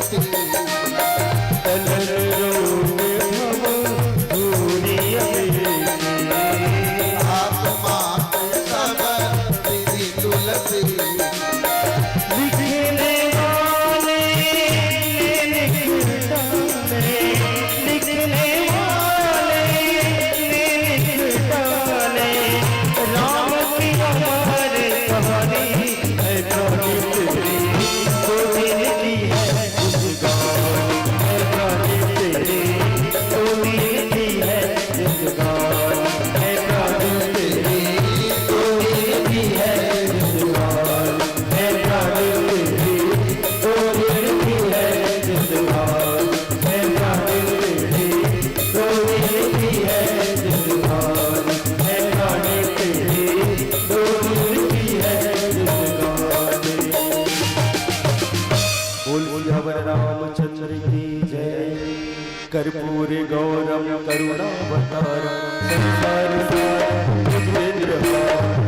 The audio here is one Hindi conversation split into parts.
पति कर्पूर गौरम करुणावतारम संसार सारम भुजगेंद्र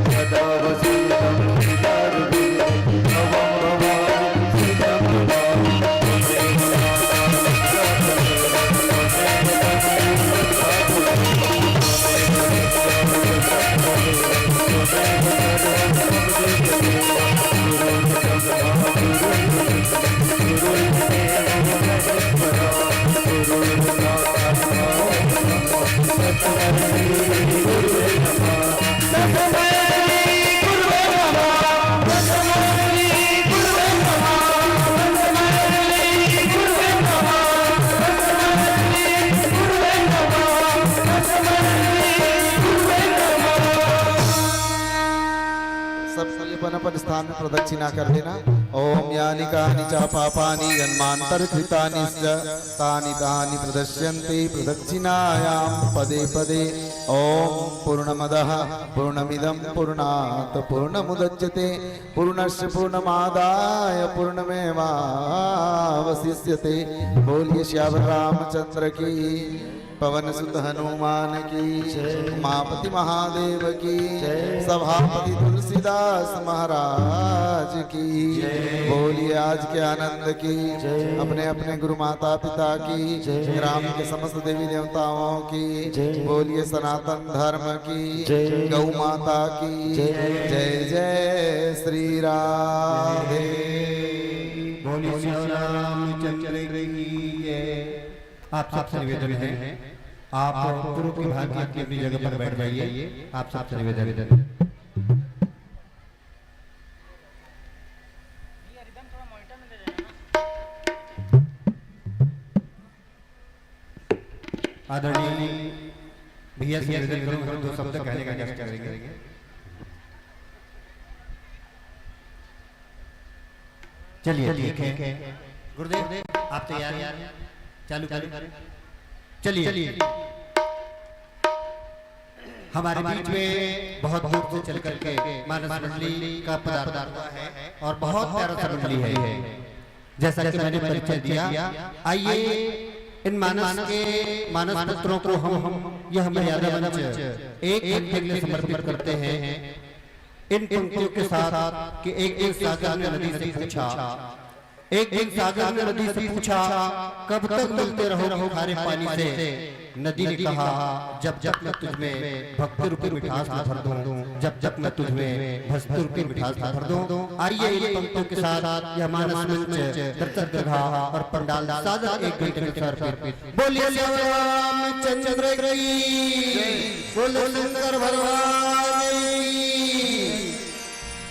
सदा वसंतम हृदयारविंदे भवं भवानि सीतं अपन स्थान में प्रदक्षिणा कर देना। ओम यानि कानि च पापानि जन्मांतरकृतानि तानि तानि प्रदश्यन्ते प्रदक्षिणायां पदे पदे। ओम पूर्णमदः पूर्णमिदं पूर्णात् पूर्णमुदच्यते पूर्णस्य पूर्णमादाय पूर्णमेवावशिष्यते। बोलिए श्याम रामचंद्र की, पवन सुत हनुमान की, उमापति महादेव की, सभापति तुलसीदास महाराज की। बोलिए आज के आनंद की, अपने अपने गुरु माता पिता की, ग्राम के समस्त देवी देवताओं की। बोलिए सनातन धर्म की, गौ माता की जय जय श्री राधे। बोलिए श्री रामचंद्र की जय। आप सबसे निवेदन है, आप पूर्व की भांति अपनी अपनी जगह पर बैठ जाइए। आप सबसे निवेदन है। आदरणीय भैया से निवेदन करूंगा, दो शब्द कहने का चेष्टा करेंगे। चलिए ठीक है गुरुदेव, आप तैयार? चालू करें। चलिए हमारे बीच में बहुत दूर से चल करके मानस मंडली का पदार्थ हुआ है और बहुत प्यारा सा मंडली है। जैसा कि मैंने परिचय दिया, आइए इन मानस पुत्रों को हम यह मर्यादा मंच एक घंटे के लिए समर्पित करते हैं इन पंक्तियों के साथ कि एक सागर ने नदी से पूछा, एक सागर ने नदी से पूछा, कब तक मिलते रहो खारे पानी से। नदी ने कहा, जब जब मैं तुझमें भक्ति रूपी मिठास भर दूं, जब जब मैं तुझमें भक्ति रूपी मिठास भर दूं। आइए इन पंक्तियों के साथ यह मानस मंच दरगाह और पंडाल साजा एक घंटे में समर्पित। बोलिए श्री रामचंद्र की, बोलो शंकर भगवान की,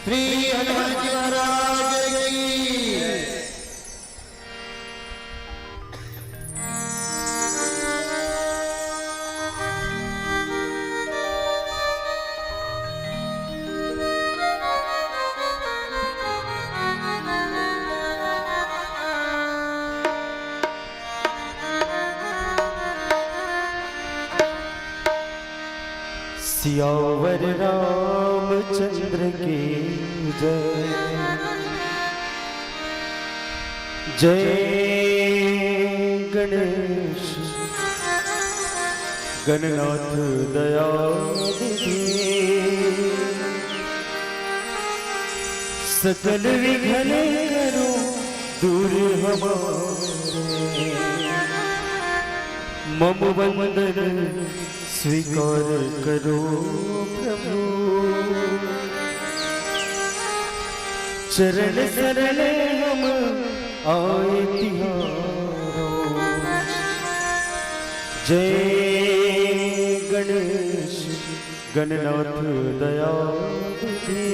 श्री हनुमान जी महाराज की। सियावर रामचंद्र की जय। जय गणेश गणनाथ दयानिधि, सकल विघ्न करो दूर हमारे मम वंदन स्वीकार करो प्रभु। चरण शरण हम आए तिहारो। जय गणेश गणनाथ दयानिधि।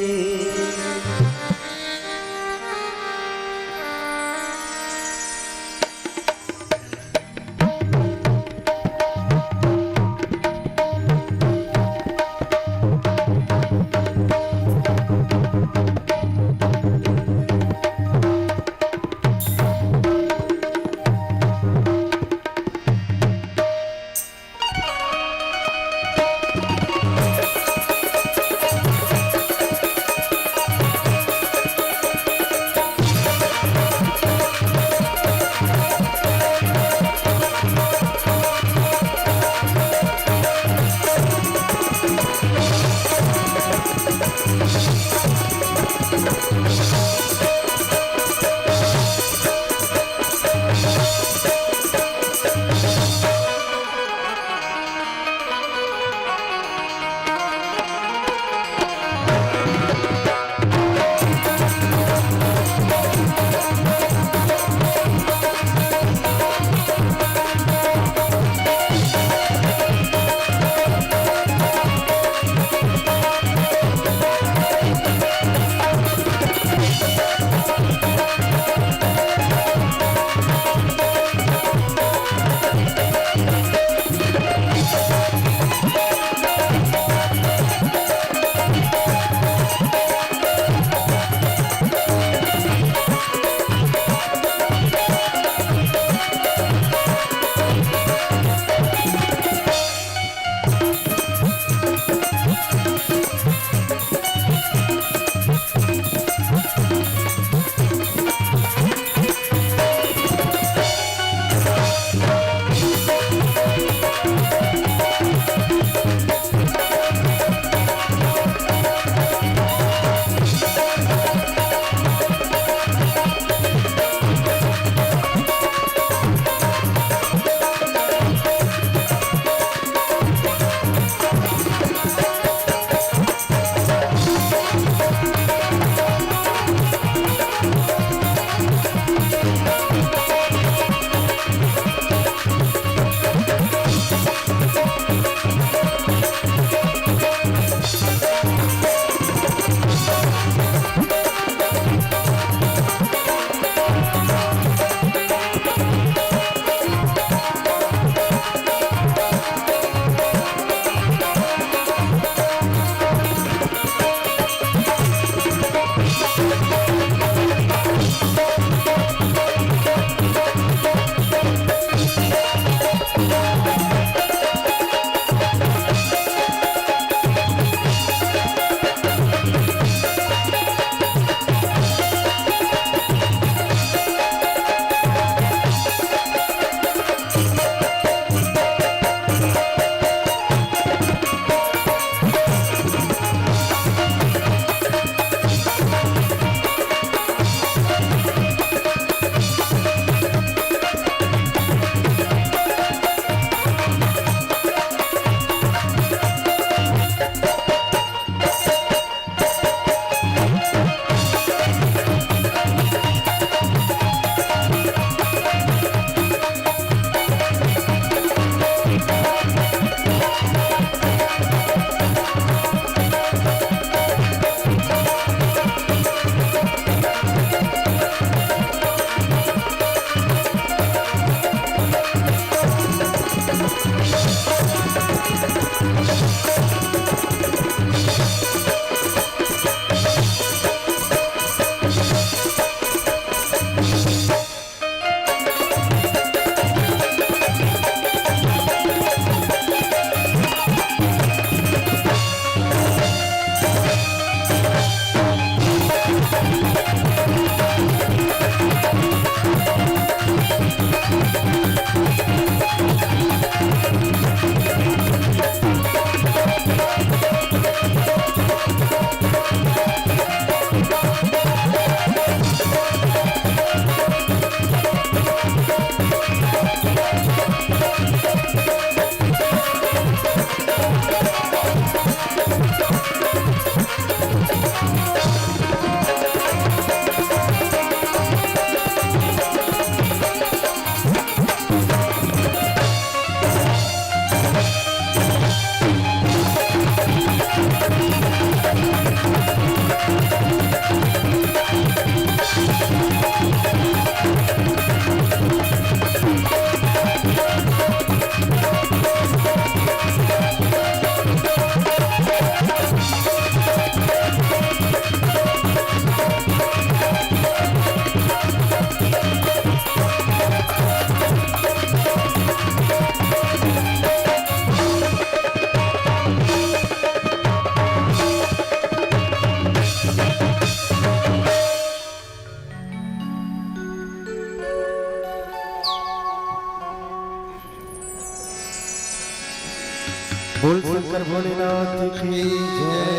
बोल शंकर भोलेनाथ की जय।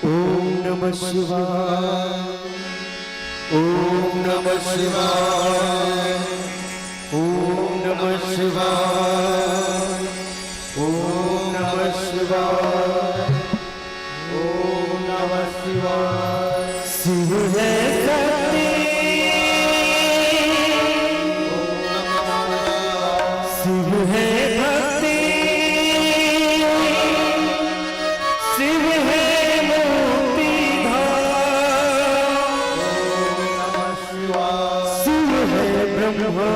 ओम नमः शिवाय, ओम नमः शिवाय, ओम नमः शिवाय, ओम नमः शिवाय, ओम नमः शिवाय। शिव है शक्ति, शिव है भक्ति, शिव है मुक्ति धाम, शिव है ब्रह्मा,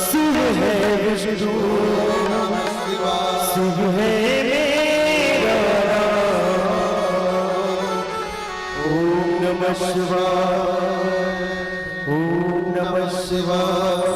शिव है विष्णु, शिव है मेरा राम। ओम नमः शिवाय, ओम नमः शिवाय।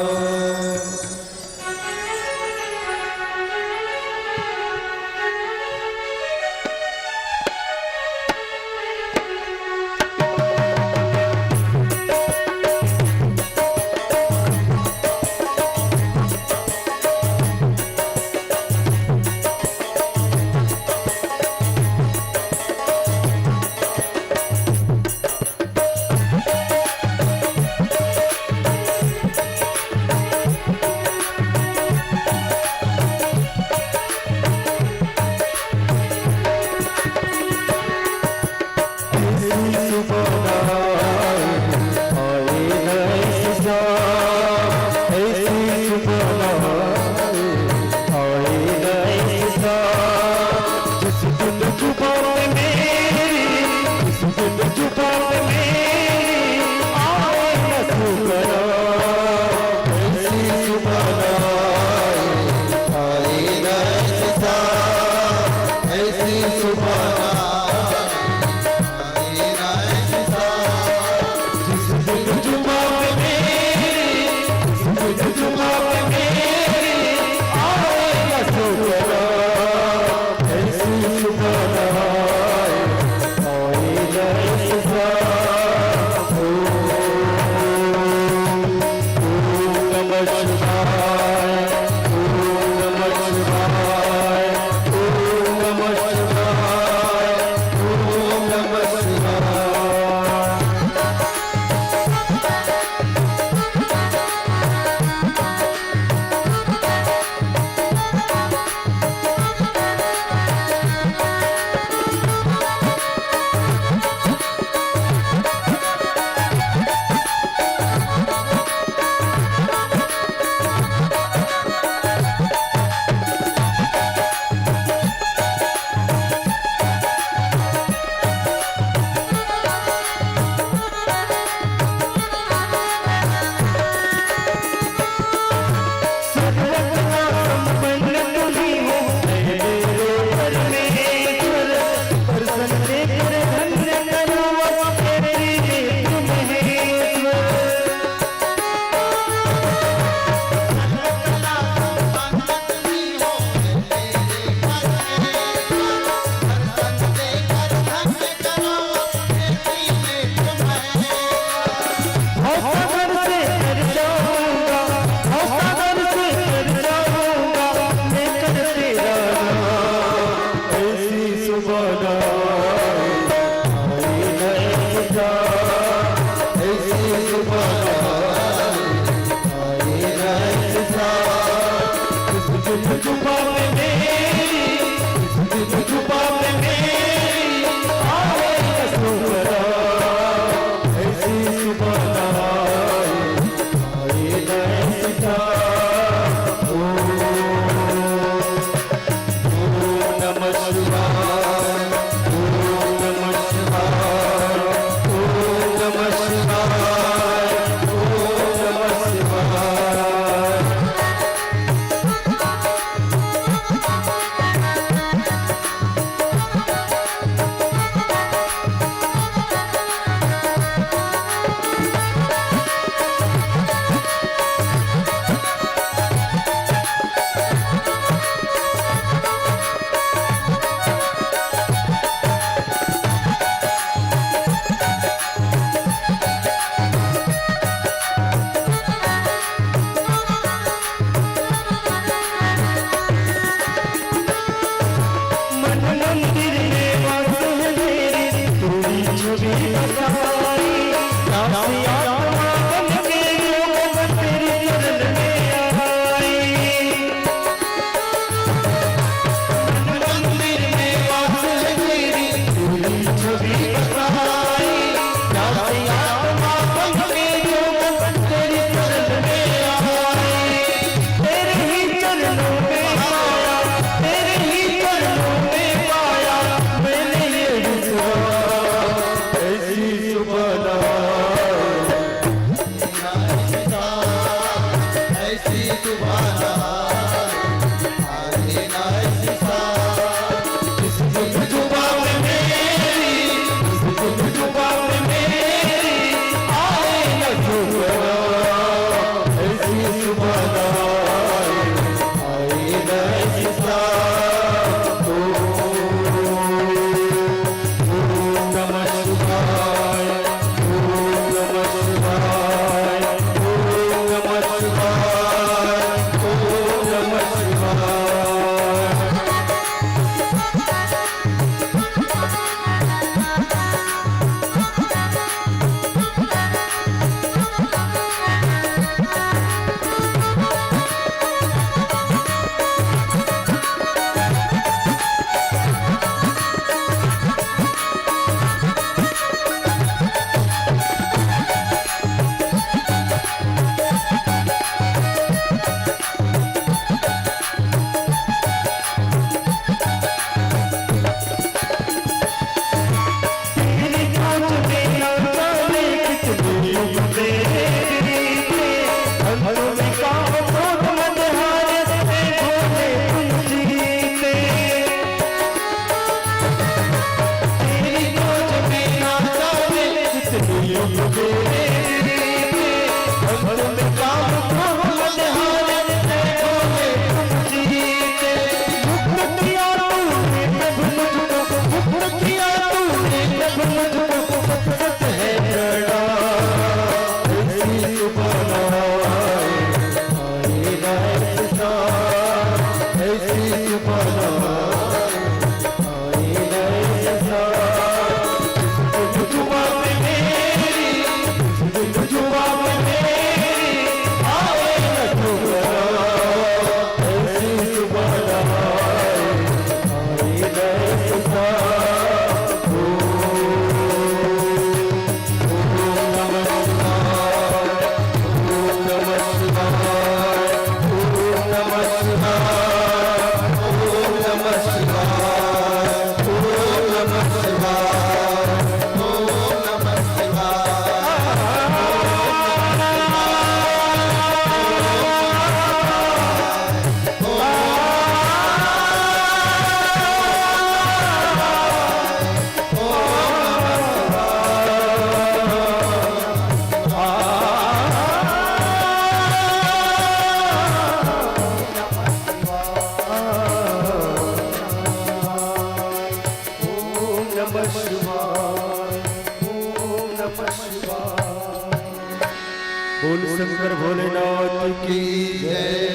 बोल शंकर भोलेनाथ की जय।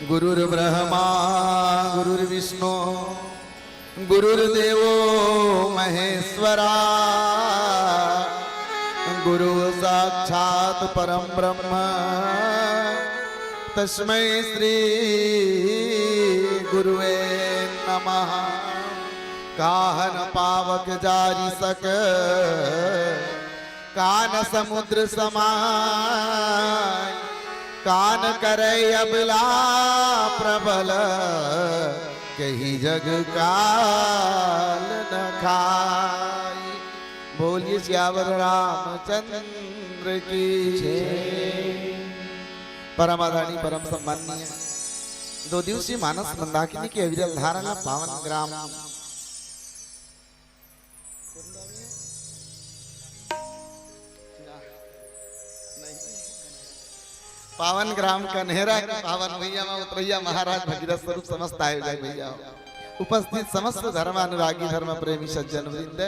गुरुर्ब्रह्मा गुरुर्विष्णु गुरुर्देवो महेश्वरा गुरु साक्षात् परम ब्रह्म तस्मै श्री गुरुवे नमः। काहन पावक जारी सक कान समुद्र समाय कान करे अबला प्रबल कही जग काल न खाई। बोलिए सियावर रामचंद्र की जय। परम आदरणीय परम सम्माननीय 2 दिवसीय मानस मंदाकिनी की अविरल धारा पावन ग्राम पावन ग्राम कन्हेरा के पावन भैया उतरैया महाराज भगीरथ स्वरूप समस्त आयोजक भैया उपस्थित समस्त धर्मानुरागी धर्म प्रेमी सज्जन वृंद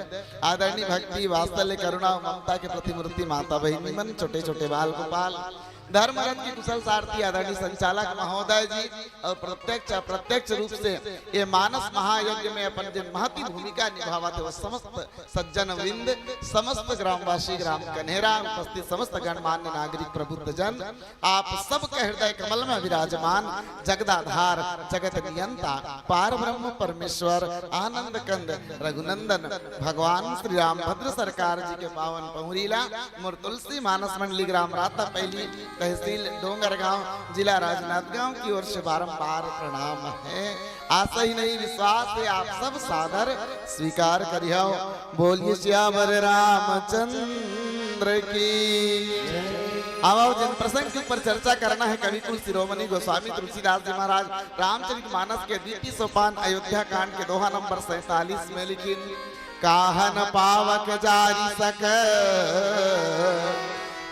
आदरणीय भक्ति वात्सल्य करुणा और ममता के प्रतिमूर्ति माता बहिनी मन छोटे छोटे बाल गोपाल धर्म रथ की कुशल सारथी आदरणीय संचालक महोदय जी और प्रत्यक्ष अप्रत्यक्ष रूप से ये मानस महायज्ञ में अपन जिन महती भूमिका निभावा थे वह समस्त सज्जन वृंद समस्त ग्रामवासी ग्राम कन्हेरा उपस्थित समस्त गणमान्य नागरिक प्रबुद्ध जन आप सबके हृदय कमल में विराजमान जगदाधार जगत नियंता पार ब्रह्म परमेश्वर आनंद कंद रघुनंदन भगवान श्री रामभद्र सरकार जी के पावन पहुरीला मोर तुलसी मानस मंडली ग्राम राता पहली तहसील डोंगरगांव जिला राजनांदगांव की ओर से बारंबार प्रणाम है। आशा ही नहीं विश्वास है आप सब सादर स्वीकार करियो। बोलिए सियावर रामचंद्र की आओ जिन प्रसंग के ऊपर चर्चा करना है कवि कुल शिरोमणि गोस्वामी तुलसीदास जी महाराज रामचरितमानस के द्वितीय सोपान अयोध्या कांड के दोहा नंबर 47 में लिखिन काहन पावक जारी सक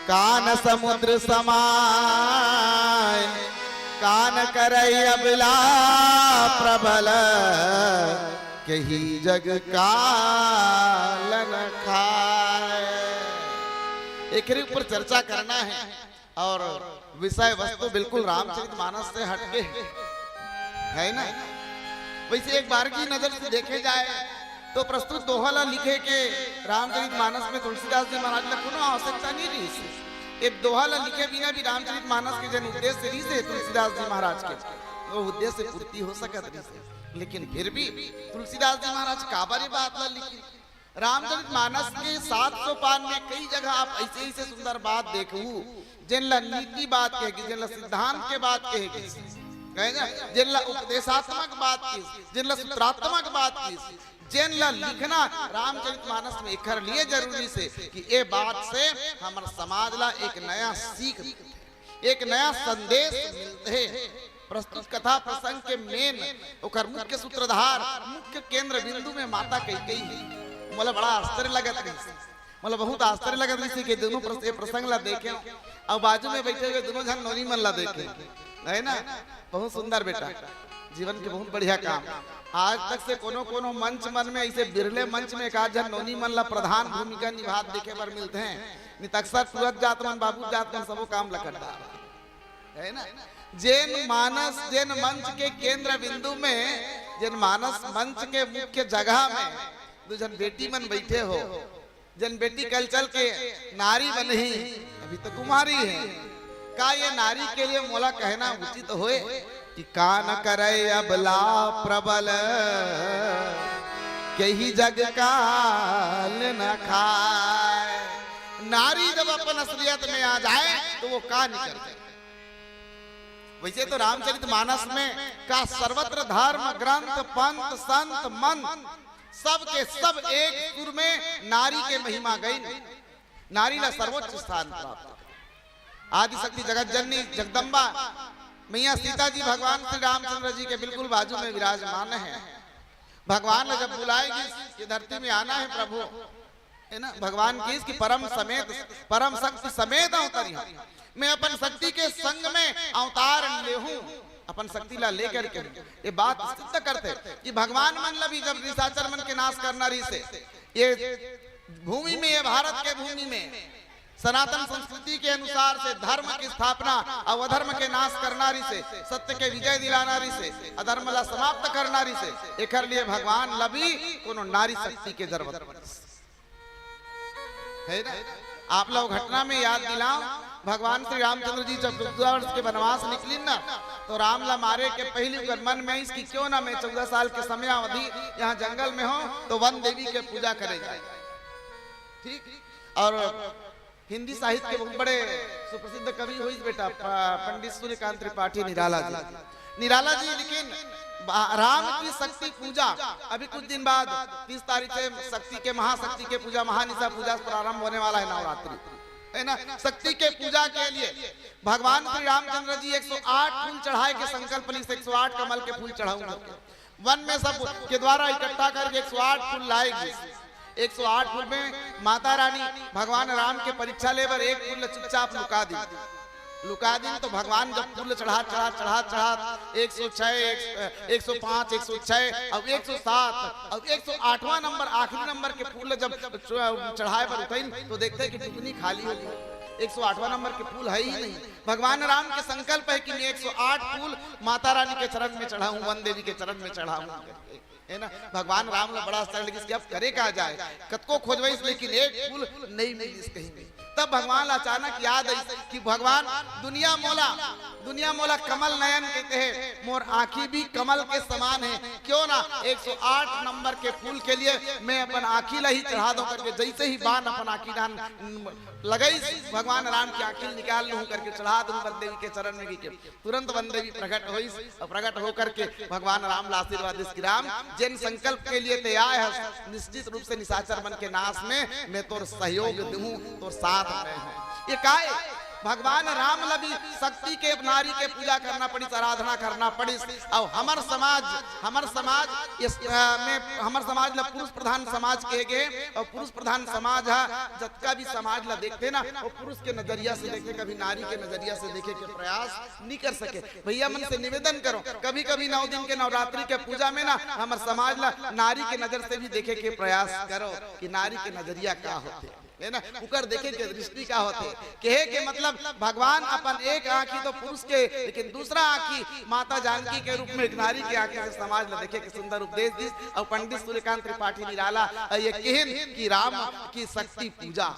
कान समुद्र समाय कान करई अबला प्रबल कही जग काल न खाए। एक ऊपर चर्चा करना है और विषय वस्तु बिल्कुल रामचरितमानस से हटके है ना। वैसे एक बार की नजर से देखे जाए तो प्रस्तुत दोहला लिखे के रामचरितमानस में तुलसीदास जी महाराज ने कोनो आवश्यकता नहीं रही। एक दोहला लिखे बिना भी रामचरितमानस के जन उद्देश्य रही से तुलसीदास जी महाराज के वो उद्देश्य पूर्ति हो सकत रही। लेकिन फिर भी तुलसीदास जी महाराज काबारी बात ला लिखी रामचरितमानस के 7 सोपान में कई जगह आप ऐसे ही से सुंदर बात देखू जिन ला नीति बात कहेगी जिन ला सिद्धांत के बात कहेगी जिन ला उपदेशात्मक बात की जिन ला सूत्रात्मक बात की जिन ला लिखना रामचरितमानस में एकर लिए जरूरी से कि ये बात से हमारे समाज ला एक नया सीख एक नया संदेश मिलते है। प्रस्तुत कथा प्रसंग के मेन ओकर मुख्य सूत्रधार मुख्य केंद्र बिंदु में माता कैकेयी है। मोला बड़ा आश्चर्य लगत रही मोला बहुत आश्चर्य लगत रही कि दोनों प्रसंग ला देखे और बाजू में बैठे हुए दोनों जन नौनी मन ला देखे है ना। बहुत सुंदर बेटा जीवन के बहुत बढ़िया काम आज तक से कोनो कोनो मंच मन में ऐसे बिरले मंच में एक जन नौनी मन ला प्रधान भूमिका निभा देखे पर मिलते हैं। नितक्सर सूरत जात मन बाबू जात मन सबो काम लकड़ता है ना। जैन मानस जैन मंच के केंद्र बिंदु में जैन मानस मंच के मुख्य जगह में दो जन बेटी मन बैठे हो जन बेटी कल चल के नारी बनी अभी तो कुमारी है। का ये नारी के लिए मोला कहना उचित होए कि कान करे अबला प्रबल कही जग काल न खाए। नारी जब अपन असलियत में आ जाए तो वो का निकल जाए। वैसे तो रामचरितमानस में का सर्वत्र धर्म ग्रंथ पंथ संत मंत्र सब के सब एक सुर में नारी के महिमा गई। नारी ला सर्वोच्च स्थान प्राप्त आदि शक्ति जगत जननी जगदम्बा मैया सीता जी भगवान श्री रामचंद्र जी के बिल्कुल बाजू में विराजमान है। भगवान ने जब बुलाएगी ये धरती में आना है प्रभु है ना। भगवान की इसकी परम शक्ति समेत अवतरी मैं अपन शक्ति के संग में अवतार ले हूँ अपन शक्ति ला लेकर के ये बात सिद्ध करते कि भगवान मन ला भी जब निशाचर मन के नाश करना रही से ये भूमि में ये भारत के भूमि में सनातन संस्कृति के अनुसार से धर्म की स्थापना और अधर्म के नाश करनारी से, सत्य के विजय दिलानारी से, अधर्म ला समाप्त करनारी से, एकर लिए भगवान लभी कोनो नारी शक्ति के जरूरत है ना। आप लोग घटना में याद दिलाओ, भगवान श्री रामचंद्र जी जब 14 वर्ष के वनवास निकली ना, तो रामला मारे के पहले मन में इसकी क्यों ना मैं 14 साल के समय अवधि यहाँ जंगल में हो तो वन देवी के पूजा करे जाए। ठीक। और हिंदी साहित्य के बहुत बड़े सुप्रसिद्ध कवि हुई बेटा पंडित सूर्यकांत त्रिपाठी निराला जी। लेकिन राम की शक्ति पूजा अभी कुछ दिन बाद 30 तारीख से शक्ति के महाशक्ति के पूजा महानिशा पूजा प्रारंभ होने वाला है, नवरात्रि है ना। शक्ति के पूजा के लिए भगवान श्री रामचंद्र जी 108 फूल चढ़ाए के संकल्प ली, 108 कमल के फूल चढ़ाऊंगा। वन में सब के द्वारा इकट्ठा करके 108 फूल लाएगी। 108 फूल में माता रानी भगवान राम के परीक्षा लेकर एक फूल चुपचाप लुका दी। तो भगवान जब फूल चढ़ा 106 105 106 और 107 और 108वां नंबर आखिरी नंबर के फूल जब चढ़ाए पर उतरी तो देखते हैं कि टुकनी खाली हो गई। 108वां नंबर के फूल है ही नहीं। भगवान राम के संकल्प है कि मैं 108 फूल माता रानी के चरण में चढ़ाऊं, वन देवी के चरण में चढ़ाऊं, है ना। भगवान राम ने बड़ा सरल कि अब करे कहा जाए, कतको खोजवाइस लेकिन एक फूल नहीं मिली कहीं नहीं। तब भगवान अचानक याद आई कि भगवान दुनिया मोला कमल नयन कहते हैं, मोर आंखी भी कमल के समान है, क्यों ना 108 नंबर के फूल के लिए मैं अपन आंखी ला ही चढ़ा दूं करके जैसे ही बाण अपन आंखी दान लगाई भगवान राम की आंखी निकाल लूं करके चढ़ा दूं वन देवी के चरण में कि तुरंत वन देवी प्रकट हुई और प्रकट होकर के भगवान राम ला आशीर्वाद की राम जिन संकल्प के लिए तैयार है निश्चित रूप से निशाचर मन के नाश में मैं तोर सहयोग दूं, तोर साथ में हूं। ये काय भगवान राम लभी शक्ति के नारी के पूजा करना पड़ी, आराधना करना पड़ी। और हमार समाज ला पुरुष प्रधान समाज कहे गए और पुरुष प्रधान समाज है जतका भी समाज ला देखते ना वो पुरुष के नजरिया से देखे, कभी नारी के नजरिया से देखे के प्रयास नहीं कर सके। भैया मन से निवेदन करो, कभी कभी 9 दिन के नवरात्रि के पूजा में ना हमारे समाज ला नारी के नजर से भी देखे के प्रयास करो कि नारी के नजरिया क्या होते है ना, उकर देखे के दृष्टि का होते कहे के मतलब भगवान अपन एक आंखी तो पुरुष के लेकिन दूसरा आंखी माता जानकी के रूप में एक नारी के आंखी से समाज ला देखे के सुंदर उपदेश दी। और पंडित सूर्यकांत त्रिपाठी निराला ये कहन कि राम की शक्ति पूजा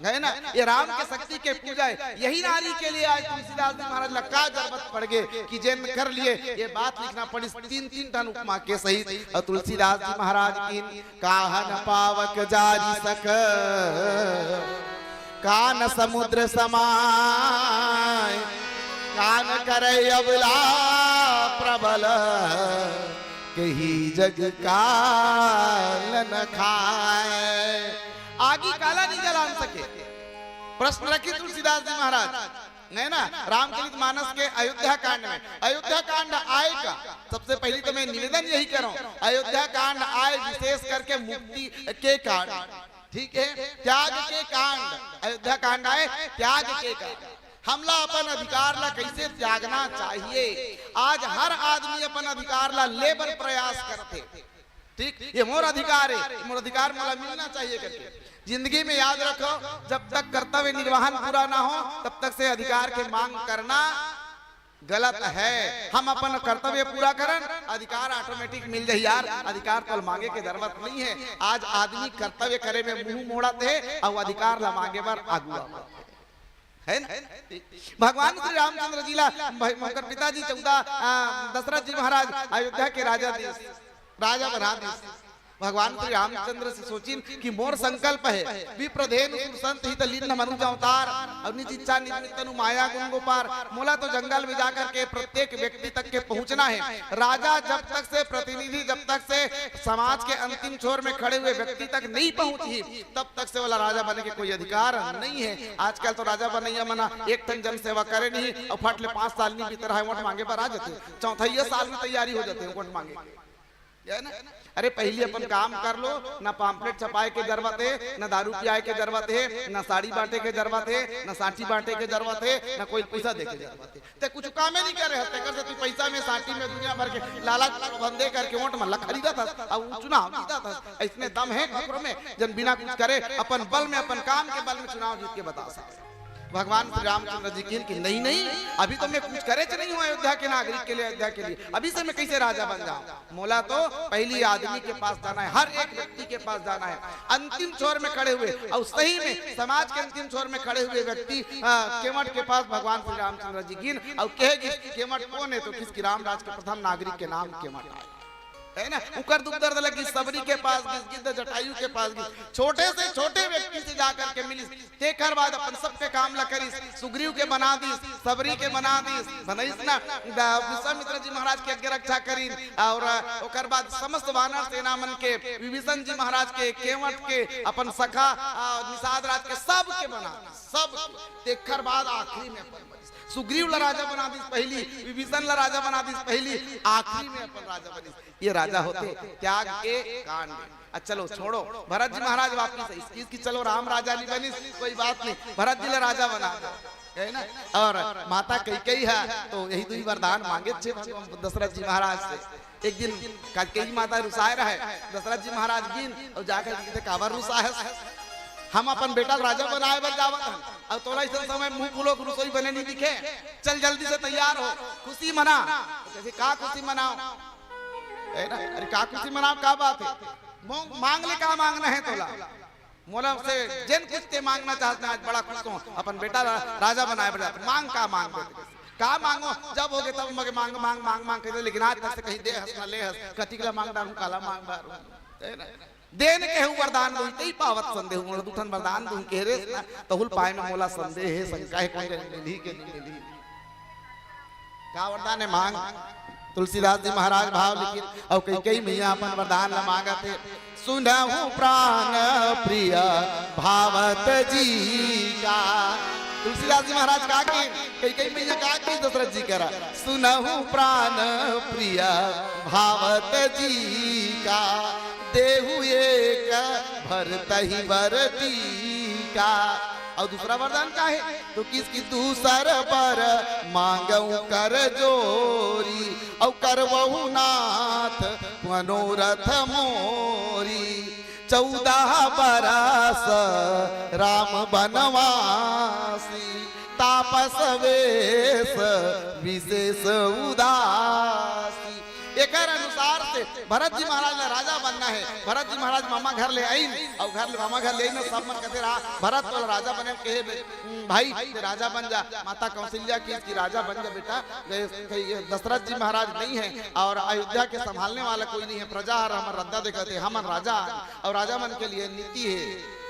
है ना, ये राम के शक्ति के पूजा है। यही नारी के लिए आज तुलसीदास जी महाराज लक्का जरूरत पड़ गए कि जैन कर लिए ये बात लिखना पड़ी 3 टन उपमा के सहित। और तुलसीदास जी महाराज की काहन पावक जारी सक कान समुद्र समाय कान करे अबला प्रबल कही जग काल न खाए। आगी काला नहीं जलान सके। प्रश्न रखी तुलसीदास जी महाराज है ना रामचरित मानस के अयोध्या कांड में। अयोध्या कांड आएगा सबसे पहले तो मैं निवेदन यही करूं, अयोध्या कांड आए विशेष करके मुक्ति के कांड, ठीक है, त्याग के कांड। अयोध्या कांड आए त्याग के कांड। हमला अपन अधिकार ला कैसे त्यागना चाहिए, आज हर आदमी अपन अधिकार ला लेबर प्रयास करते, ठीक, ये मोर अधिकार है, मोर अधिकार मोला मिलना चाहिए करके। जिंदगी में याद रखो जब तक कर्तव्य निर्वहन पूरा ना हो तब तक से अधिकार के मांग करना गलत है। हम अपन कर्तव्य पूरा करन अधिकार ऑटोमेटिक मिल जाए यार, अधिकार तो मांगे के जरूरत नहीं है। आज आदमी कर्तव्य करे में मुंह मोड़ते है और अधिकार ला मांगे पर आगुआ है ना। भगवान श्री रामचंद्र जी ला पिताजी 14 दशरथ जी महाराज अयोध्या के राजा बना दी। भगवान श्री रामचंद्र से सोचिन कि मोर संकल्प है विप्रधेनु संत हित लीन मनुज अवतार और निज इच्छा निमित्त तनु माया गुण गोपार। मोला तो जंगल में जाकर के प्रत्येक व्यक्ति तक के पहुंचना है। राजा जब तक से प्रतिनिधि जब तक से समाज के अंतिम छोर में खड़े हुए व्यक्ति तक नहीं पहुंची तब तक से वाला राजा बनने के कोई अधिकार नहीं है। आजकल तो राजा बनैया मना एक टन जन सेवा करे नहीं और फटले 5 साल नहीं भीतर है वोट मांगे पर आ जाते, 4 साल में तैयारी हो जाते हैं वोट मांगे है ना। अरे पहले अपन काम कर लो, ना पाम्पलेट छपाए के जरूरत है, ना दारू पियाए के जरूरत है, ना साड़ी बांटे के जरूरत है, ना साटी बांटे के जरूरत है, ना कोई पैसा दे के जरूरत है। ते कुछ काम नहीं कर रहे कर से तू पैसा में साटी में दुनिया भर के लालच बंदे करके वोट मल्ला खरीदा था और चुनाव जीता था। इसमें दम है खबरों में, जन बिना कुछ करे अपन बल में, अपन काम के बल में चुनाव जीत के बता सकते। भगवान श्री रामचंद्र जी की नहीं नहीं अभी तो मैं कुछ करे नहीं हूँ अयोध्या के नागरिक के लिए, अयोध्या के लिए अभी से मैं कैसे राजा बन जाऊं। मोला तो पहली आदमी के पास जाना है, हर एक व्यक्ति के पास जाना है, अंतिम छोर में खड़े हुए और सही में समाज के अंतिम छोर में खड़े हुए व्यक्ति केवट के पास भगवान श्री रामचंद्र जी गिन और कहेगी केवट कौन है, तो किसकी रामराज के प्रथम नागरिक के नाम केवट आए है ना। उकर दुख दर्द लगी सबरी के पास गिद्ध जटायु के पास छोटे से छोटे व्यक्ति से जाकर के मिली तेकर बाद अपन सबके काम ला करी, सुग्रीव के बना दी, सबरी के बना दी, बनईस ना विश्वामित्र जी महाराज के आज्ञा रक्षा करी और ओकर बाद समस्त वानर सेना मन के विभीषण जी महाराज के केवट के अपन सखा निषाद राज के सब के बना सब तेकर बाद आखिरी में सुग्रीव ला राजा बना दी पहली, विभीषण ला राजा बना दी पहली, आखिरी में अपन राजा बनी। ये राजा होते त्याग के कांड। चलो छोड़ो भरत जी महाराज वापिस इसकी चलो राम राजा नहीं बनी कोई बात नहीं, भरत जी ला राजा बना है ना। और माता कैकेयी है तो यही दो वरदान मांगे थे दशरथ जी महाराज से। एक दिन कैकेयी माता रुसाए रहे, दशरथ जी महाराज गिन और जाकर काबर रुसा है, हम अपन बेटा राजा बनाए बर जावत हन और तोला इस समय मुंह फूलो रसोई बने नहीं दिखे, चल जल्दी से तैयार हो, खुशी मना। कैसे का खुशी मनाओ है ना। अरे का खुशी मनाओ का बात है, मांग ले का मांगना है तोला, मोला से जिन कुछ ते मांगना चाहते हैं आज बड़ा खुश हूं अपन बेटा राजा बनाए बर जाते, मांग का मांग का मांगो जब होगे तब मगे मांग मांग मांग मांग कर, लेकिन आज तक से कहीं दे हंस ना ले हंस कतिकला मांग डालूं काला मांग डालूं है ना। देन के हूं वरदान दूं तई पावत संदेह मोला दुठन वरदान दूं के रे तहुल पाए में मोला संदेह है शंका है कौन मिली के नहीं मिली। का वरदान है मांग। तुलसीदास जी महाराज भाव लिखित और कई मैया अपन वरदान ला मांगते, सुनहु प्राण प्रिय भावत जी का। तुलसीदास जी महाराज का कई मैया का की दशरथ जी करा, सुनहु प्राण प्रिय भावत जी का, देहु एक भरतहि बरती का। और दूसरा वरदान का है तो किसकी दूसर पर मांगऊ कर जोरी और करवहु नाथ मनोरथ मोरी। 14 बरस राम बनवासी तापस वेश विशेष उदासी। एक अनुसार से भरत जी महाराज ने राजा बनना है, भरत जी महाराज मामा घर ले आई और घर मामा घर ले ना सब मन कहते रहा भरत वाला राजा बने कहे भाई राजा बन जा। माता कौशल्या की राजा बन जा बेटा, दशरथ जी महाराज नहीं है और अयोध्या के संभालने वाला कोई नहीं है, प्रजा हमारा रद्दा देखते हम राजा और राजा मन के लिए नीति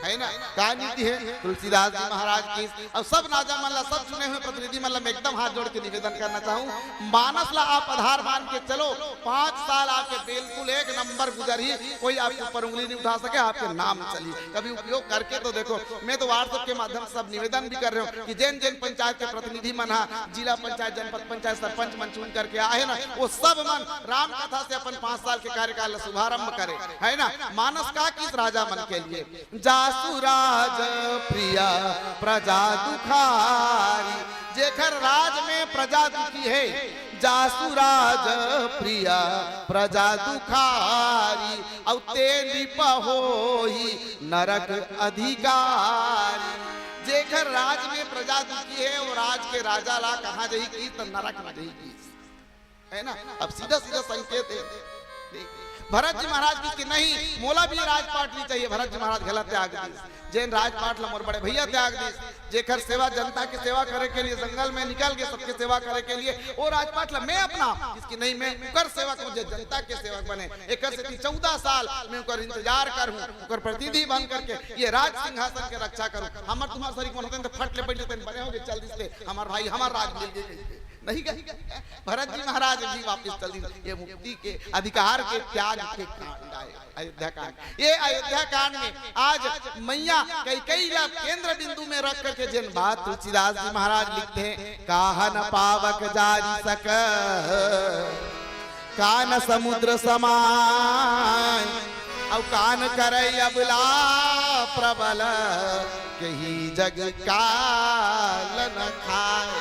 है ना। क्या नीति है तुलसीदास जी महाराज की और सब राजा मल्ला सब चुने हुए प्रतिनिधि मल्ला मैं एकदम हाथ जोड़ के निवेदन करना चाहूँ, मानस ला आप आधार मान के चलो 5 साल आपके बिल्कुल 1 नंबर गुजर ही, कोई आपके ऊपर उंगली नहीं उठा सके, आपके नाम चली। कभी उपयोग करके तो देखो। मैं तो व्हाट्सएप के माध्यम से सब निवेदन भी कर रहे हूँ कि जैन जैन पंचायत के प्रतिनिधि मन जिला पंचायत जनपद पंचायत सरपंच मन चुन करके आए ना, वो सब मन राम कथा से अपन 5 साल के कार्यकाल शुभारंभ करे है ना। मानस का किस राजा मन के लिए जासुराज प्रिया प्रजा दुखारी, जेखर राज में प्रजा दुखी है, जासुराज प्रिया प्रजा दुखारी और ते नृप होई नरक अधिकारी। जेखर राज में प्रजा दुखी है वो राज के राजा ला कहाँ जाएगी तो नरक में जाएगी है ना। अब सीधा सीधा संकेत है भरत जी महाराज की नहीं मोला भी राजपाट नहीं चाहिए। भरत जी महाराज गलत त्याग दी, जैन राजपाट ला मोर बड़े भैया त्याग दी, जेकर सेवा जनता की सेवा करे के लिए जंगल में निकल गए सबके सेवा करे के लिए वो राजपाट ला मैं अपना इसकी नहीं मैं उकर सेवक मुझे जनता के सेवक बने। एक 14 साल मैं उकर इंतजार करूं, उकर प्रतिनिधि बन करके ये राज सिंहासन के रक्षा करूं। हमार तुम्हार शरीर में होते फट ले बैठे बने हो गए चल दिसले हमार भाई हमार राज मिल गए नहीं गई। भरत जी महाराज जी वापस चल दी। ये मुक्ति के अधिकार के त्याग के कांड आए अयोध्या कांड। ये अयोध्या कांड में आज मैया कई केंद्र बिंदु में रख करके जिन बात तुलसीदास जी महाराज लिखते हैं, काहन पावक जारी सक कान समुद्र समाय अब कान करे अबला प्रबल कही जग काल न खाए।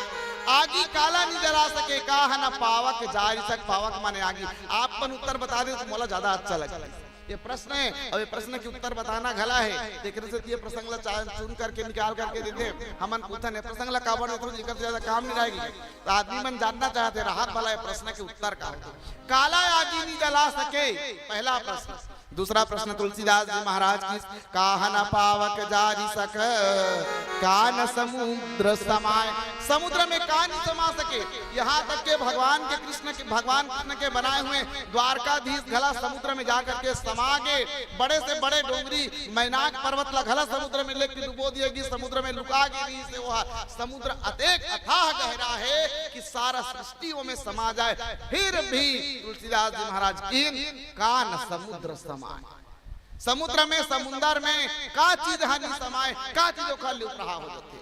आगी काला नहीं जला सके काह न पावक जारी सक। पावक माने आगी। आप मन उत्तर बता दे तो मोला ज्यादा अच्छा लगे। ये प्रश्न है और ये प्रश्न के उत्तर बताना घला है। देखने से ये प्रसंग ला चुन करके निकाल करके देते हमन पूछन है प्रसंग ला काबर तो जिक्र से ज्यादा काम नहीं रहेगी। तो आदमी मन जानना चाहते राहत वाला है प्रश्न के उत्तर का। काला आगी नहीं जला सके पहला प्रश्न। दूसरा प्रश्न तुलसीदास जी महाराज की काह न पावक जारी सक कान समुद्र समाय। समुद्र में कान नहीं समा सके। यहाँ तक के भगवान कृष्ण के बनाए हुए द्वारकाधीश घला समुद्र में जाकर के समा गए। बड़े से बड़े डोंगरी मैनाक पर्वत ला घला समुद्र में लेकर डुबो दिएगी। समुद्र में लुका गई से वह समुद्र अतेक अथाह गहरा है कि सारा सृष्टि में समा जाए। फिर भी तुलसीदास जी महाराज की कान समुद्र समाय। समुद्र में समुंदर में का चीज हानि समाए का चीजों का लुप्त हो जाते।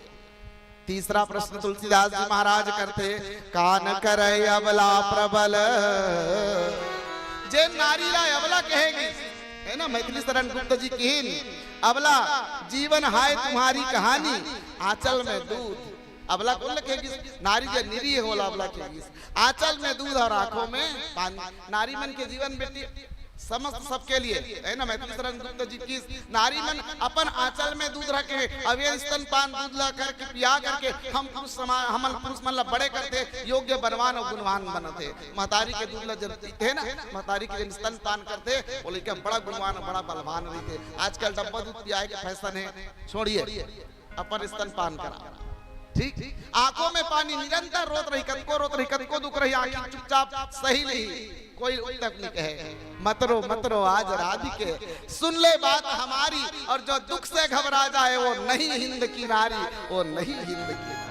तीसरा प्रश्न तुलसीदास जी महाराज करते कान करे अबला प्रबल। जे नारी ला अबला कहेगी है ना मैथिली शरण गुप्त जी की अबला जीवन हाय तुम्हारी कहानी आंचल में दूध। अबला कौन लिखेगी? नारी जो निरीह होला अबला कहेगी। आंचल में दूध और आंखों में पानी। नारी मन के जीवन बेटी समस्त सबके लिए है ना मैथिली शरण गुप्त जी की नारी मन अपन आंचल में दूध रखे अब ये स्तनपान दूध ला करके पिया करके हम पुरुष मन ला बड़े करते योग्य बनवान और गुणवान बनते। महतारी के दूध ला जब है ना महतारी के जब स्तनपान करते बोले क्या बड़ा गुणवान और बड़ा बलवान रहते। आजकल डब्बा दूध पियाए के फैशन है छोड़िए अपन स्तनपान करा। ठीक आंखों में पानी निरंतर रोत रही कतको दुख रही आंखें चुपचाप सही नहीं कोई तक नहीं कहे मत रो आज राधिके सुन ले बात हमारी। और जो दुख से घबरा जाए वो नहीं हिंद की नारी वो नहीं हिंद की नारी।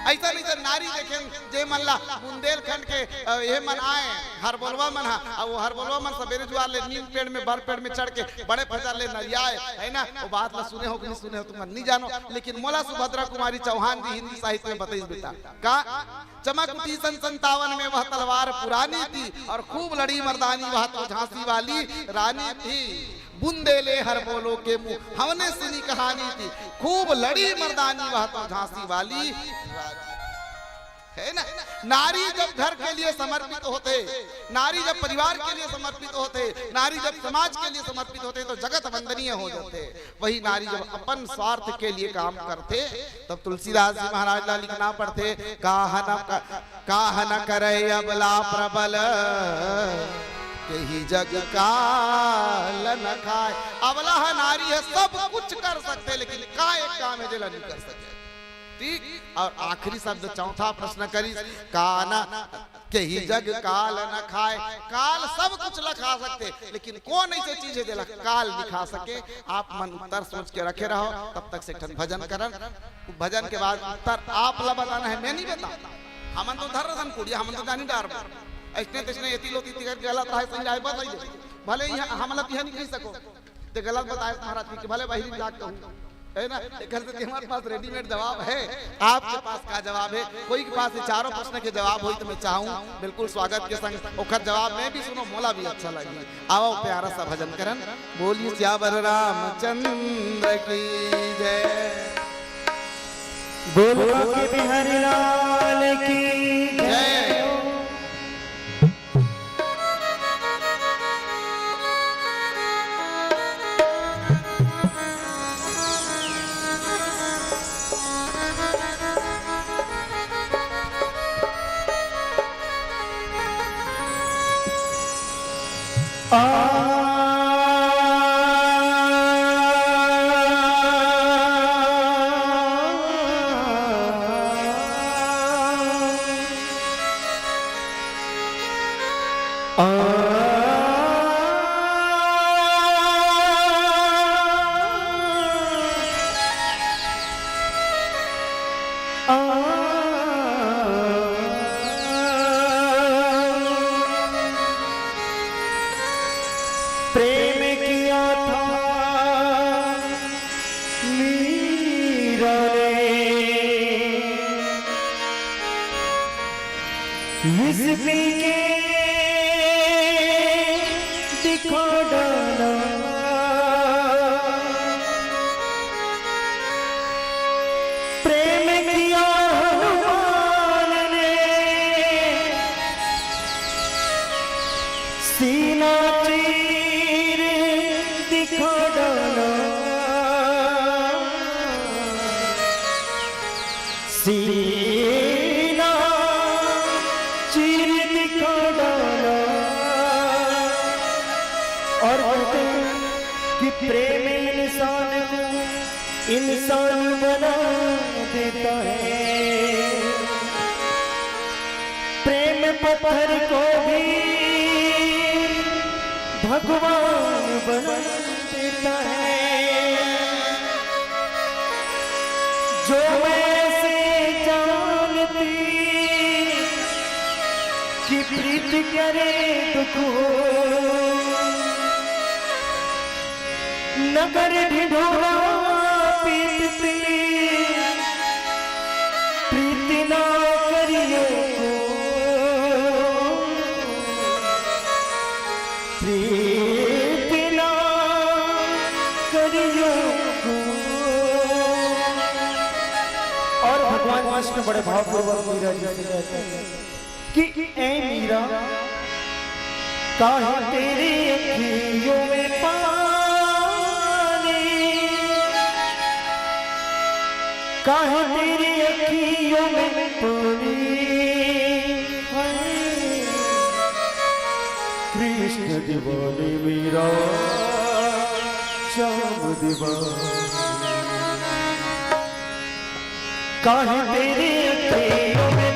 ऐसा नहीं नारी देखें जे मल्ला बुंदेलखंड के ये मन आए हर बोलवा मन और वो हर बोलवा मन सवेरे जुआर ले नीम पेड़ में बर पेड़ में चढ़ के बड़े फजार ले नरियाए है ना। वो बात ला सुने हो कि नहीं सुने हो तुम नहीं जानो। लेकिन मोला सुभद्रा कुमारी चौहान जी हिंदी साहित्य में बताइए बेटा का चमक उठी सन 57 में वह तलवार पुरानी थी और खूब लड़ी मर्दानी वह तो झांसी वाली रानी थी। बुंदेले हर बोलो के मुंह हमने सुनी कहानी थी खूब लड़ी मर्दानी वह तो झांसी वाली है ना। नारी जब घर के लिए समर्पित होते नारी जब परिवार के लिए समर्पित होते नारी जब समाज के लिए समर्पित होते तो जगत वंदनीय हो जाते। वही नारी जब अपन स्वार्थ के लिए काम करते तब तुलसीदास जी महाराज ला लिखना पड़ते काह न करे अबला प्रबल कही जग काल न खाए। अबला है नारी है सब कुछ कर सकते लेकिन का एक काम है जो नहीं कर सके। ठीक और आखिरी शब्द चौथा प्रश्न करी काना कही जग काल न खाए। काल सब कुछ ला खा सकते लेकिन कौन ऐसे चीज है काल दिखा सके। आप मन उत्तर सोच के रखे रहो तब तक से भजन करन। भजन के बाद उत्तर आप ला बताना है मैं नहीं बता। हमन तो धर रसन कुड़िया हमन तो जानी डार ऐसने तैसने एती लोती तिगर गलत रहे संजाय बताई दे भले हमला तिहा नहीं कह सको ते गलत बताए महाराज की भले बाहरी जाग कहूं है ना। घर से हमारे पास रेडीमेड जवाब है आपके पास का जवाब है कोई के पास चारों प्रश्न के जवाब हो तो मैं चाहूँ बिल्कुल स्वागत के संग ओखर जवाब में भी सुनो मोला भी अच्छा लगे। आओ प्यारा सा भजन करन बोलिए श्यावर रामचंद्र की जय बोलो के बिहारी लाल की जय। प्रेम किया था मीरा ने विष पी के दिखा डाला। प्रेम किया हनुमान ने सीना चीर दिखा डाला। सीना चीर दिखा डाला। और कहते हैं कि प्रेम इंसान को इंसान बना देता है। प्रेम पत्थर को भी भगवान बना देता है। जो ऐसे जानती कि प्रीत करे दुख हो, नगर ढिढोरा पीटती प्रीति ना करियो को। प्रीति ना करियो को। और भगवान कृष्ण बड़े भावपूर्वक मीरा जी से कहते हैं कि ऐ मीरा, काहे तेरी अखियों में पानी, काहे तेरी अखियों में पानी। कृष्ण दीवानी मीरा श्याम दीवानी, काहे तेरी अखियों में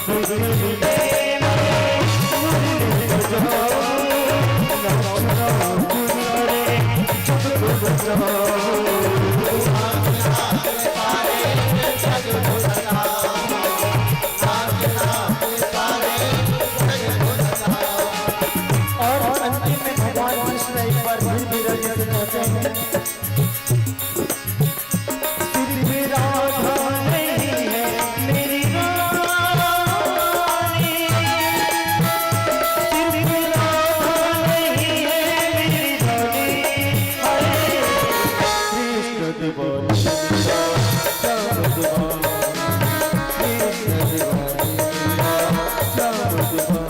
और अंतिम में भगवान कृष्ण एक बार फिर विरह जी से कहते हैं, सिर्फ राधा नहीं है मेरी रानी, सिर्फ राधा नहीं है मेरी रानी, अरे कृष्ण दीवानी श्याम दीवानी, कृष्ण दीवानी श्याम दीवानी।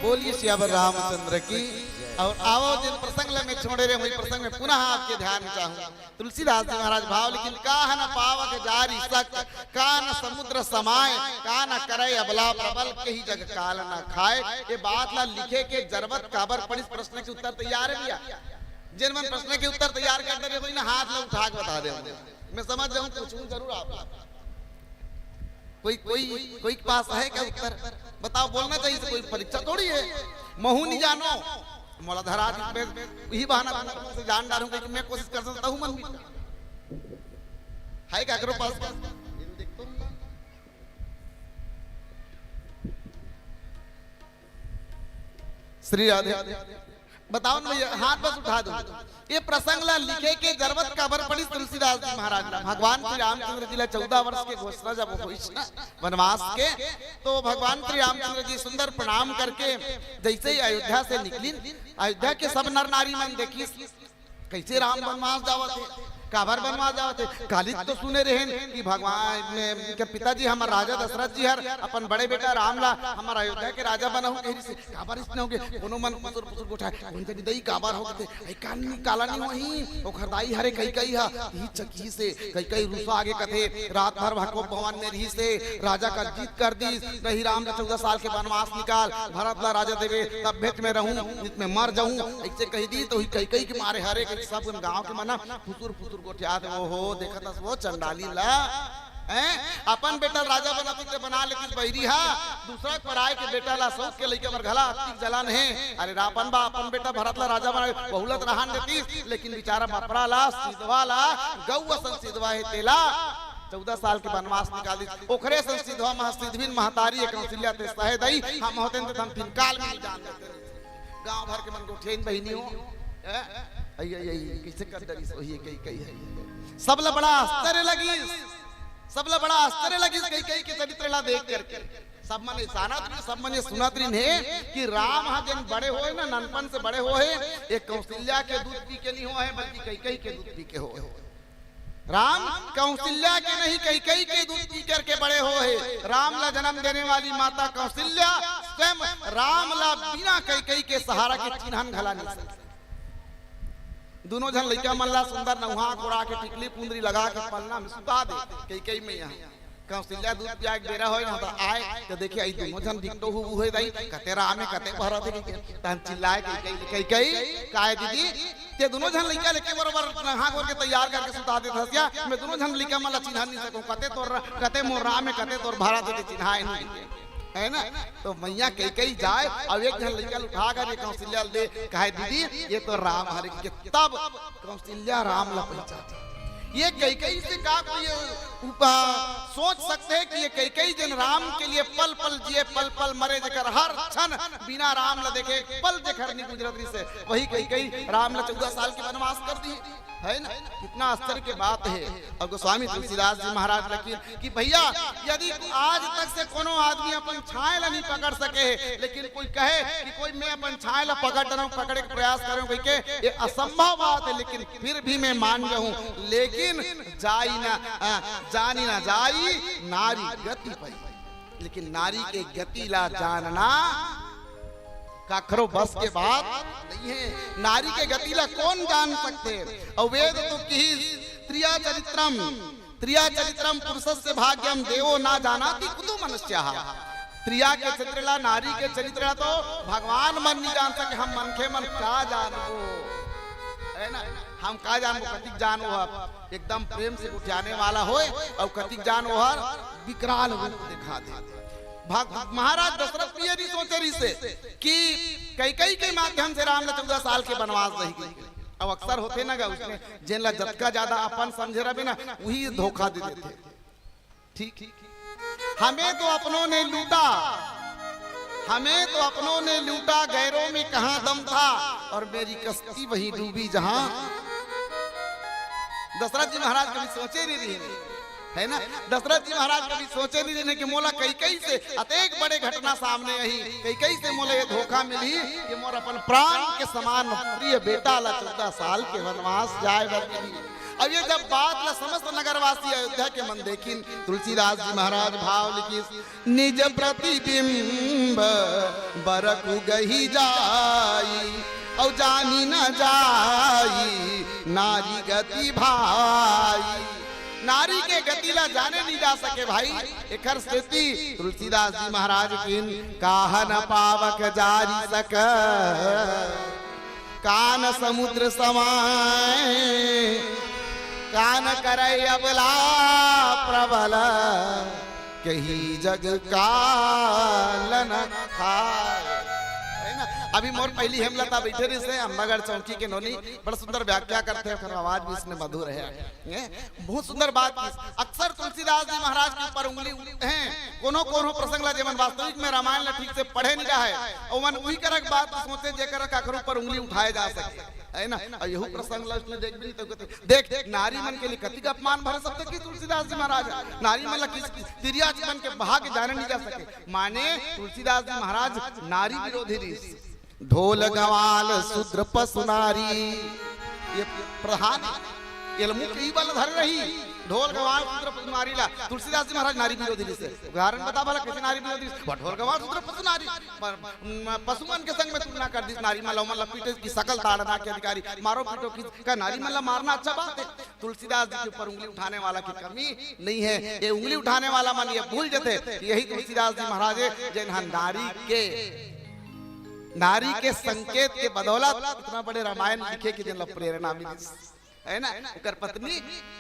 बोलिए सियावर रामचंद्र की। और आओ जिन प्रसंग में छोड़े रहे वही प्रसंग में पुनः आपके ध्यान चाहूँ। तुलसीदास जी महाराज भाव लेकिन काह न पावक जारी सक, का न समुद्र समाए, का न करे अबला प्रबल के ही जग काल न खाए। ये बात ला लिखे के जरूरत काबर पड़ी। प्रश्न के उत्तर तैयार है भैया। जिन मन प्रश्न के उत्तर तैयार कर दे कोई ना हाथ में उठा के बता दे। मैं समझ जाऊँ पूछूं जरूर आप। कोई कोई कोई के पास है क्या उत्तर? बताओ। बोलना चाहिए तो कोई परीक्षा थोड़ी है। महू नहीं जानो मोला धरा यही बहाना से जान डालूंगा कि मैं कोशिश कर सकता हूँ। मन है क्या करो पास श्री राधे। बताओ ना भैया, हाथ बस उठा दो। ये प्रसंग ला लिखे के जरूरत काबर पड़ी तुलसीदास जी महाराज ने। भगवान श्री रामचंद्र जी ला 14 वर्ष के घोषणा जब हुई ना वनवास के, तो भगवान श्री रामचंद्र जी सुंदर प्रणाम करके जैसे ही अयोध्या से निकली, अयोध्या के सब नर नारी मन देखी कैसे राम वनवास जावत है, काबर बनवा जाते। काली तो सुने रहे कि भगवान के पिताजी हमारे राजा दशरथ जी हर अपन बड़े बेटा रामला हमारा अयोध्या के राजा बना हो कहीं से काबर इसने होगे कोनो मन पुसुर पुसुर गोठा उनके दई काबर हो गए ए कानी काला नहीं वही ओ खरदाई हरे कई कई हा ही चकी से कई रुसा आगे कथे रात भर भगवत भवन में रही से राजा का जीत कर दी रही राम ने 14 साल के वनवास निकाल भरत ला राजा देवे तब भेंट में रहूं जितने मर जाऊं ऐसे कह दी तो कई कई के मारे हरे सब गांव के मना पुसुर पुसुर बुजुर्ग गोठियात वो हो देखा था वो चंडाली ला हैं अपन बेटा राजा बनाती के बना लेती बहरी हा दूसरा पराय के बेटा ला सौत के लइके मर घला अतिक जलन है अरे रापन बा अपन बेटा भरत ला राजा बना बहुलत रहन देती लेकिन बेचारा बापरा ला सिद्धवा ला गौवा सन सिद्धवा है तेला 14 साल के वनवास निकाल दी ओखरे सन सिद्धवा महसिद्धविन महतारी कौशल्या ते सहे दई हम होते तो हम तीन काल में जान देते गांव भर के मन गोठेन बहिनी हो कैसे कर दरी सोही कई है सबला बड़ा आश्चर्य लगी सबला बड़ा आश्चर्य लगी कई के चरित्र ला देख करके सब मन सानात्री सब मन सुनात्री ने कि राम हा जन बड़े होए ना ननपन से बड़े होए एक कौशल्या के दूध पी के नहीं हो है बल्कि कई के दूध पी के हो राम कौशल्या के नहीं कई के दूध पी करके बड़े हो है राम ला जन्म देने वाली माता कौशल्या स्वयं राम ला बिना कई के सहारा के चिन्हन घला नहीं सकती दोनों जन लइका मन ला सुंदर नौहा कोड़ा के टिकली पुंदरी लगा के पलना में सुता दे कई में यहाँ कौशल्या दूध पिया के बेरा होय ना तो आए तो देखिए आई दोनों जन दिखतो हुए दई कते राम में कते भरा दे तन चिल्लाए कई काहे दीदी ते दोनों जन लइका लेके बरोबर नहा गोर के तैयार करके सुता दे हसिया मैं दोनों जन लइका मन ला चिन्हा नहीं सकूं कते मोर राम में कते तोर भरा दे चिन्हाए नहीं है ना तो मैया कई जाए अब एक जन लड़का उठा कर कौशल्या दे कहे दीदी ये तो राम हरे के तब कौशल्या राम ला पहचान ये कई से का कोई सोच सकते हैं कि ये कई जन राम के लिए पल पल जिए पल पल मरे जकर हर क्षण बिना राम ला देखे पल जकर नहीं गुजरती से वही कई राम ला 14 साल के वनवास कर दिए है ना कितना आश्चर्य की बात है और गोस्वामी तुलसीदास जी महाराज लकीर कि भैया यदि आज तक से कोनो आदमी अपन छाए ला नहीं पकड़ सके लेकिन कोई कहे कि कोई मैं अपन छाए ला पकड़ने का प्रयास करूं भाई के ये असंभव बात है लेकिन फिर भी मैं मान जाऊं लेकिन जानी ना जाई नारी गति पाई लेकिन नारी के गति ला जानना काखरो बस के बाद नहीं है नारी के गति ला कौन जान सकते और वेद तो की त्रिया चरित्रम पुरुषस्य भाग्यम देवो ना जानाति कुतु मनुष्यः त्रिया के चरित्र ला नारी के चरित्र ला तो भगवान मन नहीं जान सके हम मन के मन का जानो है ना हम का जानो कतिक जानो एकदम प्रेम से उठाने वाला होए और कतिक जानो हर विकराल रूप दिखा दे महाराज दशरथ प्रिय जी सोचे रही से कि कई के माध्यम से राम ने 14 साल के वनवास रही गई अब अक्सर होते ना उसने जिन ला जतका ज्यादा अपन समझे रहे ना वही धोखा दे देते ठीक हमें तो अपनों ने लूटा गैरों में कहां दम था और मेरी कश्ती वही डूबी जहां दशरथ जी महाराज कभी सोचे नहीं रही है ना दशरथ जी महाराज कभी सोचे नहीं रहे कि मोला कई से अतेक बड़े घटना सामने आई कई से मोला ये धोखा मिली कि मोर अपन प्राण के समान प्रिय बेटा ला 14 साल के वनवास जाए मिली अब ये जब बात ला समस्त नगरवासी अयोध्या के मन देखिन तुलसीदास जी महाराज भाव लिखी निज प्रतिबिंब बरकु गही जाई और जानी न जाई नारी गति भाई नारी के गति ला जाने नहीं जा सके भाई एकर स्थिति तुलसीदास जी महाराज की काहन पावक जारी सक कान समुद्र समाए कान करे अबला प्रबल कही जग कालन खाए अभी मोर पहली हेमलता बैठे रही से अम्बागढ़ चौकी के नोनी बड़ा सुंदर व्याख्या करते हैं आवाज भी इसमें मधुर है बहुत सुंदर बात अक्सर तुलसीदास जी महाराज के ऊपर उंगली हैं कोनो प्रसंग ला जेमन वास्तविक में रामायण ला ठीक से पढ़े नहीं रहा है और मन वही करक बात सोचे जेकर काखरो पर उंगली उठाए जा सके है ना और यही प्रसंग ला उसने देख भी तो देख नारी मन के लिए कति का अपमान भर सकते कि तुलसीदास जी महाराज नारी मन ला किस तिरिया जीवन के भाग जाने नहीं जा सके माने तुलसीदास जी महाराज नारी विरोधी रीस ढोल गवाल शूद्र पशु नारी ये प्रधान मुख ही बल धर रही ढोल गवाल शूद्र पशु नारी ला तुलसीदास जी महाराज नारी विरोधी से उदाहरण बता भला कैसे नारी विरोधी ढोल गवाल शूद्र पशु नारी पशुमन के संग में तुलना कर दी नारी मल्ला मल्ला पीटे की सकल ताड़ना के अधिकारी मारो पीटो की का नारी मल्ला मारना अच्छा बात है तुलसीदास जी के ऊपर उंगली उठाने वाला की कमी नहीं है ये उंगली उठाने वाला मन ये भूल जाते यही तुलसीदास जी महाराज जिन नारी के संकेत के बदौलत इतना बड़े रामायण लिखे कि जिन प्रेरणा मिली है ना, उकर पत्नी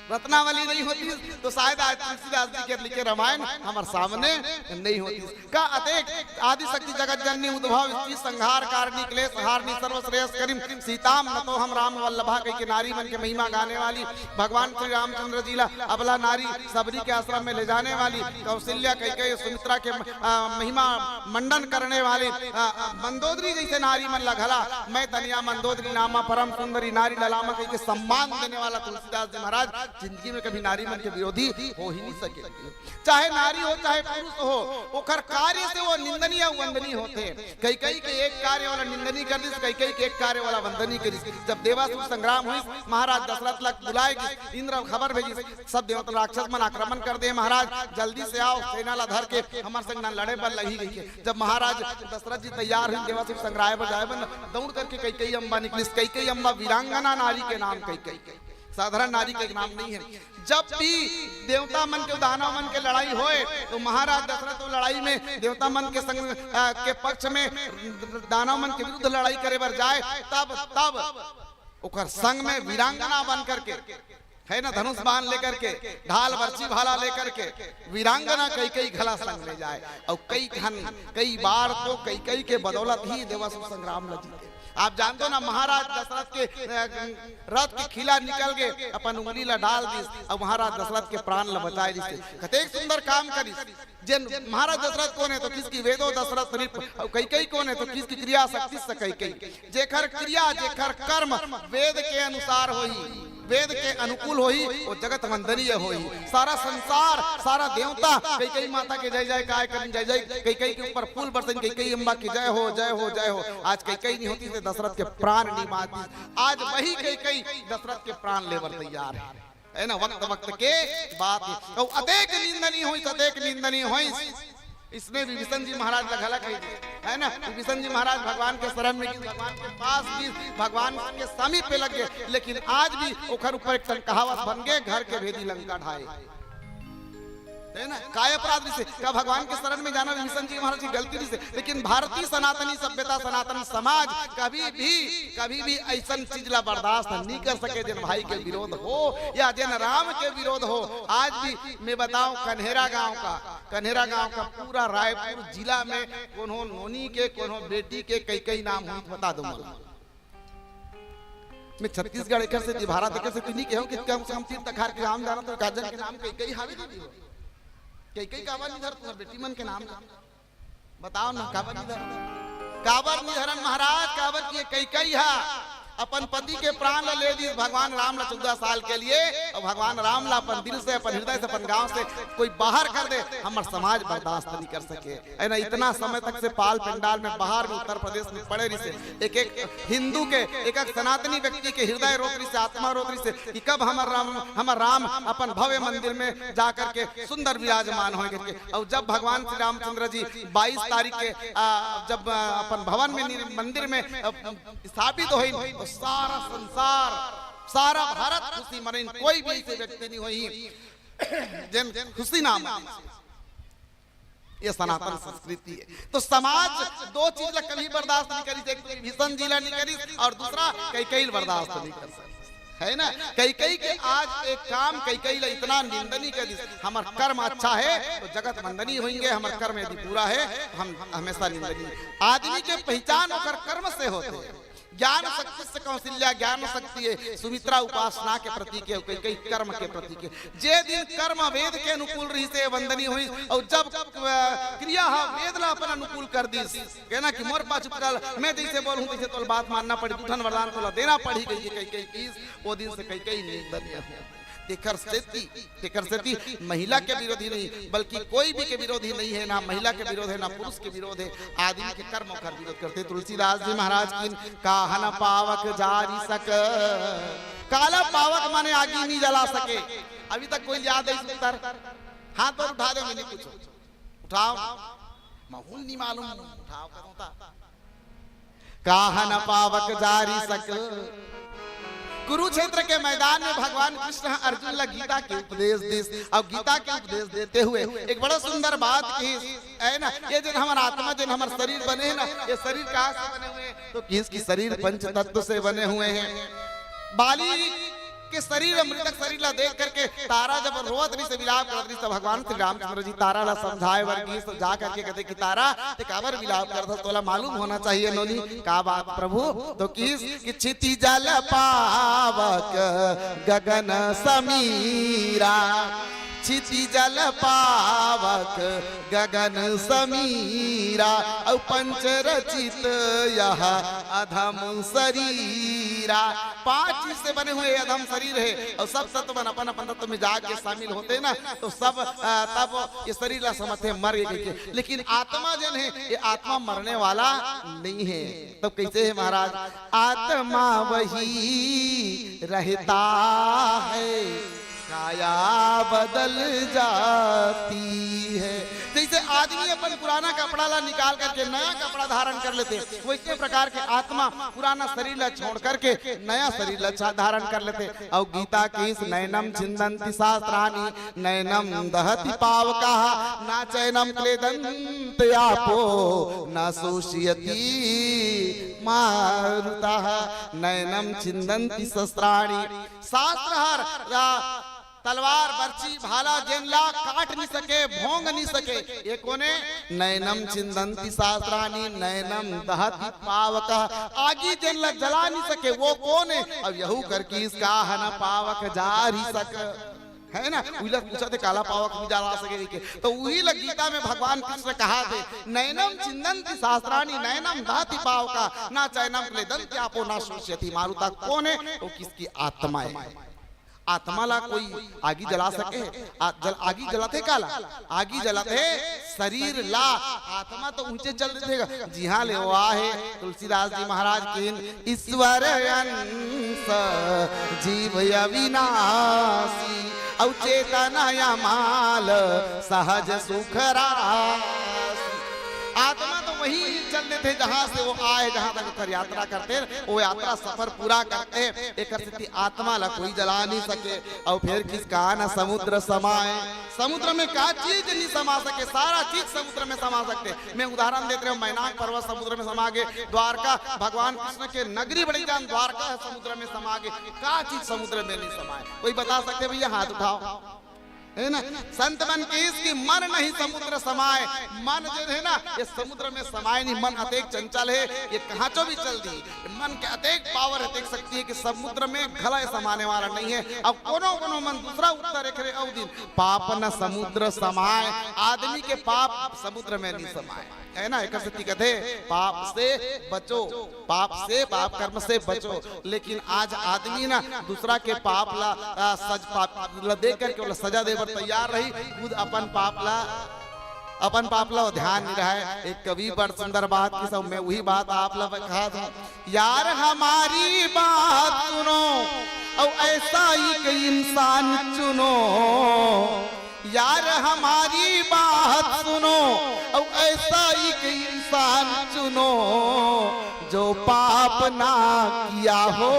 रत्नावली नहीं होती तो शायद आज तुलसीदास जी के लिखे रामायण हमारे सामने नहीं होती। का अतेक आदि शक्ति जगत जननी उद्भव स्त्री संहार कारणी क्लेश हारनी सर्व श्रेयस करीम सीताम न तो हम राम वल्लभा कई के नारी मन के महिमा गाने वाली भगवान श्री रामचंद्र जी ला अबला नारी सबरी के आश्रम में ले जाने वाली कौशल्या कई सुमित्रा के महिमा मंडन करने वाली मंदोदरी जैसे नारी मन लगला मैं तनिया मंदोदरी नामा परम सुंदरी नारी ललामा कई के सम्मान देने वाला तुलसीदास जी महाराज जिंदगी में कभी नारी मन के विरोधी हो ही नहीं सके। चाहे नारी हो चाहे पुरुष हो ओकर कार्य से वो निंदनीय वंदनीय होते। कई कई के एक कार्य वाला निंदनीय कर दी, कई कई के एक कार्य वाला वंदनीय कर दी। जब देवासुर संग्राम हुई महाराज दशरथ लग बुलाएगी इंद्र खबर भेजी सब देवता राक्षस मन आक्रमण कर दे महाराज जल्दी से आओ सेना ला धर के हमारे संग लड़े पर लगी गई है। जब महाराज दशरथ जी तैयार हुई देवासुर संग्राम पर जाए बन दौड़ करके कई कई अम्बा निकली। कई कई अम्बा वीरांगना नारी के नाम कई कई साधारण नारी का नाम नहीं है। जब भी देवता मन के दानव मन के लड़ाई होए तो महाराज दशरथ लड़ाई में देवता मन के संग के पक्ष में दानव मन के विरुद्ध लड़ाई करे बर जाए तब ओकर संग में वीरांगना बन करके है ना धनुष बाण लेकर के ढाल बर्ची भाला लेकर के वीरांगना कई कई घला संग ले जाए और कई बार तो कई के बदौलत ही देवासुर संग्राम लगी। आप जानते हो ना महाराज दशरथ के रथ के खिला निकल गए अपन उंगली ला डाल दी और महाराज दशरथ के प्राण ला बचाए दी। कतेक सुंदर काम करी जन महाराज दशरथ कौन है तो किसकी वेदो दशरथ कई कई कौन है तो किसकी क्रिया शक्ति से कई कई जेखर क्रिया जेखर कर्म वेद के अनुसार होई वेद के अनुकूल होई वो जगत वंदनीय होई। सारा संसार सारा देवता कई कई माता के जय जय काय करें जय जय कई कई के ऊपर फूल बरसन कई कई अम्बा की जय हो जय हो जय हो। आज कई कई नहीं होती तो दशरथ के प्राण नहीं मारती। आज वही कई कई दशरथ के प्राण लेवर तैयार है ना। वक्त के बात तो अतेक निंदनीय होई अतेक निंदनीय होई। इसमें विभीषण जी महाराज लगला कही है ना। विभीषण जी महाराज भगवान के शरण में भगवान के पास भी भगवान के समीप पे लग गए लेकिन आज भी ओखर ऊपर एक कहावत बन गए घर के भेदी लंका ढाए है ना। काय अपराध से क्या भगवान के शरण में जाना विभीषण जी महाराज की गलती से। लेकिन भारतीय सनातनी सभ्यता सनातन समाज कभी भी ऐसा चीज ला बर्दाश्त नहीं कर सके जिन भाई के विरोध हो या जिन राम के विरोध हो। आज भी मैं बताऊं कन्हेरा गांव का पूरा रायपुर जिला में कोनो नोनी के कोनो बेटी के कई नाम हुई बता दूं मैं। छत्तीसगढ़ एक से भारत एक से नहीं कहूं कि कम से कम तीर्थ खार के नाम जाना तो गाजन के नाम कई हावी दीदी हो कई काबर निधर तुम्हारे बेटी मन के नाम बताओ ना। काबर निधरन महाराज काबर किए कई हा अपन पति के प्राण ले दी भगवान राम ला 14 साल के लिए और भगवान राम ला अपन दिल से अपन हृदय से अपन गांव से कोई बाहर कर दे हमार समाज बर्दाश्त नहीं कर सके है ना। इतना समय तक से पाल पंडाल में बाहर में उत्तर प्रदेश में पड़े रही से एक हिंदू के एक सनातनी व्यक्ति के हृदय रोतरी से आत्मा रोतरी से कि कब हमार राम अपन भव्य मंदिर में जाकर के सुंदर विराजमान हो गए। और जब भगवान श्री रामचंद्र जी 22 तारीख के जब अपन भवन में मंदिर में स्थापित हुई सारा संसार सारा भारत खुशी मने कोई भी ऐसे व्यक्ति नहीं हुई जिन खुशी नाम ये सनातन संस्कृति है। तो समाज दो चीज ला कभी बर्दाश्त नहीं करी एक विभीषण जी ला नहीं करी और दूसरा कई बर्दाश्त नहीं कर सकते है ना। कई के आज एक काम कई ला इतना निंदनीय कर दी। हमार कर्म अच्छा है तो जगत वंदनीय होंगे हमार कर्म यदि पूरा है हम हमेशा निंदनीय। आदमी के पहचान होकर कर्म से होते हैं। ज्ञान शक्ति से कौशल्या ज्ञान शक्ति है सुमित्रा उपासना के प्रतीक है कई कर्म के प्रतीक है। जे दिन कर्म वेद के अनुकूल रही से वंदनीय हुई और जब क्रिया वेद ला अपन अनुकूल कर दी कहना कि मोर पाछ चुकल मैं जैसे बोलूं तैसे तो बात मानना पड़ी दुठन वरदान तो देना पड़ी गई कई चीज वो दिन से कई निंदनीय तेकर सेती महिला के विरोधी नहीं बल्कि कोई भी के विरोधी नहीं है। ना महिला के विरोध है ना पुरुष के विरोध है आदमी के कर्मों का विरोध करते। तुलसीदास जी महाराज की काहन पावक जारी सक काला पावक माने आगे नहीं जला सके। अभी तक कोई याद है उत्तर हाथ पर उठा दे मैंने कुछ उठाओ माहौल नहीं मालूम उठाओ करूं काहन पावक जारी सक। कुरुक्षेत्र के मैदान में भगवान कृष्ण अर्जुन ला गीता के उपदेश दे और गीता के उपदेश देते हुए एक बड़ा सुंदर बात की है ना। ये जो हमारा आत्मा जो हमारा शरीर बने हैं ना ये शरीर कहाँ से बने हुए हैं तो किसकी शरीर पंच तत्व से बने हुए हैं। बाली के शरीर मृतक शरीर ला देख करके तारा जब रोवत रही से विलाप करत रही तो भगवान श्री रामचंद्र जी तारा ला समझाए वर्गीस तो जा करके कहते कि तारा ते काबर विलाप करत तोला मालूम होना चाहिए नोनी का बात प्रभु तो किस कि क्षिति जल पावक गगन समीरा क्षिति जल पावक गगन समीरा और पंच रचित यह अधम शरीरा। 5 चीज से बने हुए अधम शरीर है और सब तत्व अपन अपन तत्व में जाके शामिल होते हैं ना तो सब तब ये शरीर ला समझते मर गए लेकिन आत्मा जन है ये आत्मा मरने वाला नहीं है। तब कैसे है महाराज आत्मा वही रहता है काया बदल जाती है। जैसे आदमी अपन पुराना कपड़ा ला निकाल करके नया कपड़ा धारण कर लेते वैसे प्रकार के आत्मा पुराना शरीर ला छोड़ करके नया शरीर ला धारण कर लेते। और गीता की इस नैनम छिन्दन्ति शास्त्राणि नैनम दहति पावकः न चैनम क्लेदन्ति आपो न शोषयति मारुतः नैनम छिन्दन्ति शस्त्राणि। शास्त्र तलवार बर्ची भाला जेनला काट नहीं सके भोंग नहीं सके ये कोने नैनम छिन्दन्ति शास्त्राणि नैनम दहति पावकः आगी जेनला जला नहीं सके वो कौन है। अब यहू करके इसका हन पावक जार ही सक है ना उला पूछा थे काला पावक भी जला सके के तो वही लग गीता में भगवान कृष्ण कहा थे नैनम छिन्दन्ति शास्त्राणि नैनम दहति पावकः न चैनम क्लेदन्ति आपो न शोषयति मारुतः। कौन है वो किसकी आत्मा है। आत्मा ला कोई आगी जला सके आगी जलाते काला आगी जलाते शरीर ला आत्मा तो ऊंचे चल देगा। जी हाँ ले वो है तुलसीदास जी महाराज की ईश्वर अंश जीव अविनाशी अवचेतना माल सहज सुख राशि। आत्मा तो वही चलते थे जहां से वो आए जहां तक उतर यात्रा करते वो यात्रा सफर पूरा करते एक स्थिति आत्मा ला कोई जला नहीं सके। और फिर किसका ना समुद्र समाए समुद्र में क्या चीज नहीं समा सके सारा चीज समुद्र में समा सकते। मैं उदाहरण देते रहा हूँ मैनाक पर्वत समुद्र में समा गए द्वारका भगवान कृष्ण के नगरी बड़ी जान द्वारका है समुद्र में समा गए क्या चीज समुद्र में नहीं समाए कोई बता सकते भैया हाथ उठाओ है ना। संत मन के इसकी मन नहीं समुद्र समाए मन जो है ना ये समुद्र में समाये नहीं मन अतेक चंचल है ये कहाँ चो भी चल दी मन के अतेक पावर अतेक शक्ति है कि समुद्र में घला समाने वाला नहीं है। अब कोनो कोनो मन दूसरा उत्तर एक रे दिन पाप न समुद्र समाए आदमी के पाप समुद्र में नहीं समाए है ना। एक स्थिति कहते पाप से बचो पाप से पाप कर्म से बचो लेकिन आज आदमी ना दूसरा के पाप ला देख करके सजा दे तैयार रही खुद अपन पाप ला ध्यान नहीं रहा है। एक कवि बड़ सुंदर बात की सब मैं वही बात आप ला कहा था यार हमारी बात सुनो और ऐसा ही कोई इंसान चुनो यार हमारी बात सुनो और ऐसा ही कोई इंसान चुनो जो पाप ना किया हो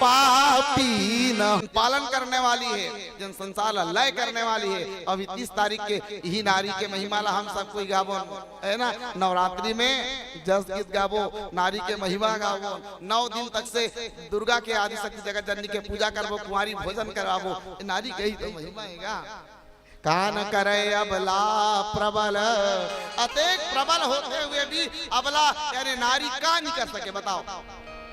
पापी न पालन करने वाली है जन संसार लय करने वाली है। अभी 30 तारीख के ही नारी के महिमा ला हम सब कोई गावो है ना नवरात्रि में जस गीत गावो नारी के महिमा गावो 9 दिन तक से दुर्गा के आदि शक्ति जगत जननी के पूजा करवो कुंवारी भोजन करावो नारी के ही तो महिमा है। कान करे अबला प्रबल अतेक प्रबल होते हुए भी अबला यानी नारी का नहीं कर सके बताओ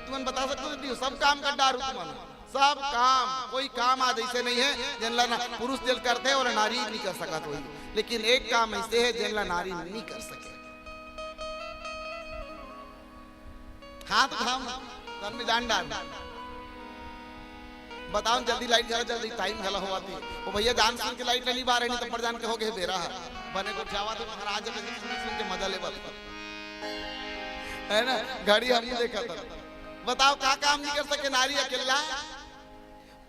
तुम बता सकते हो सब काम कर डारू तुम सब काम कोई काम आज ऐसे नहीं है जिनला पुरुष दिल करते और नारी नहीं कर सका कोई लेकिन एक काम ऐसे है जिनला नारी नहीं कर सके। हाथ थाम सर में जान डाल बताओ जल्दी लाइट जला जल्दी टाइम हला हुआ थी वो भैया जान सुन के लाइट नहीं बारे नहीं तो पर जान के हो गए बेरा है बने को जावा तो महाराज सुन के मजा ले है ना गाड़ी हम देखा था बताओ क्या काम नहीं कर सके नारी अकेला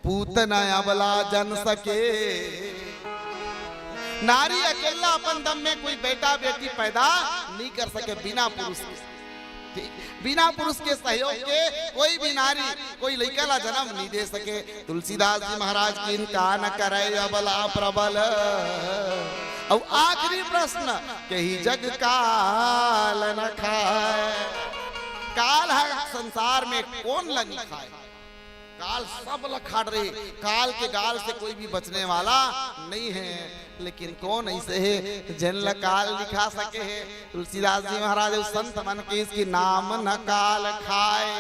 पूतना अबला जन सके नारी अकेला अपन दम में कोई बेटा बेटी पैदा नहीं कर सके बिना पुरुष के बिना पुरुष के सहयोग के कोई भी नारी कोई लड़का ला जन्म नहीं दे सके। तुलसीदास जी महाराज की इनका न करे अबला प्रबल। और आखिरी प्रश्न कही जग काल न खाए काल है संसार में कौन लगी खाए गाल सब लखाड़ रहे, काल के गाल से कोई भी बचने वाला नहीं है। लेकिन कौन ऐसे है जिन ला काल दिखा सके है? तुलसीदास जी महाराज उस संत मन के इसकी नाम न काल खाए,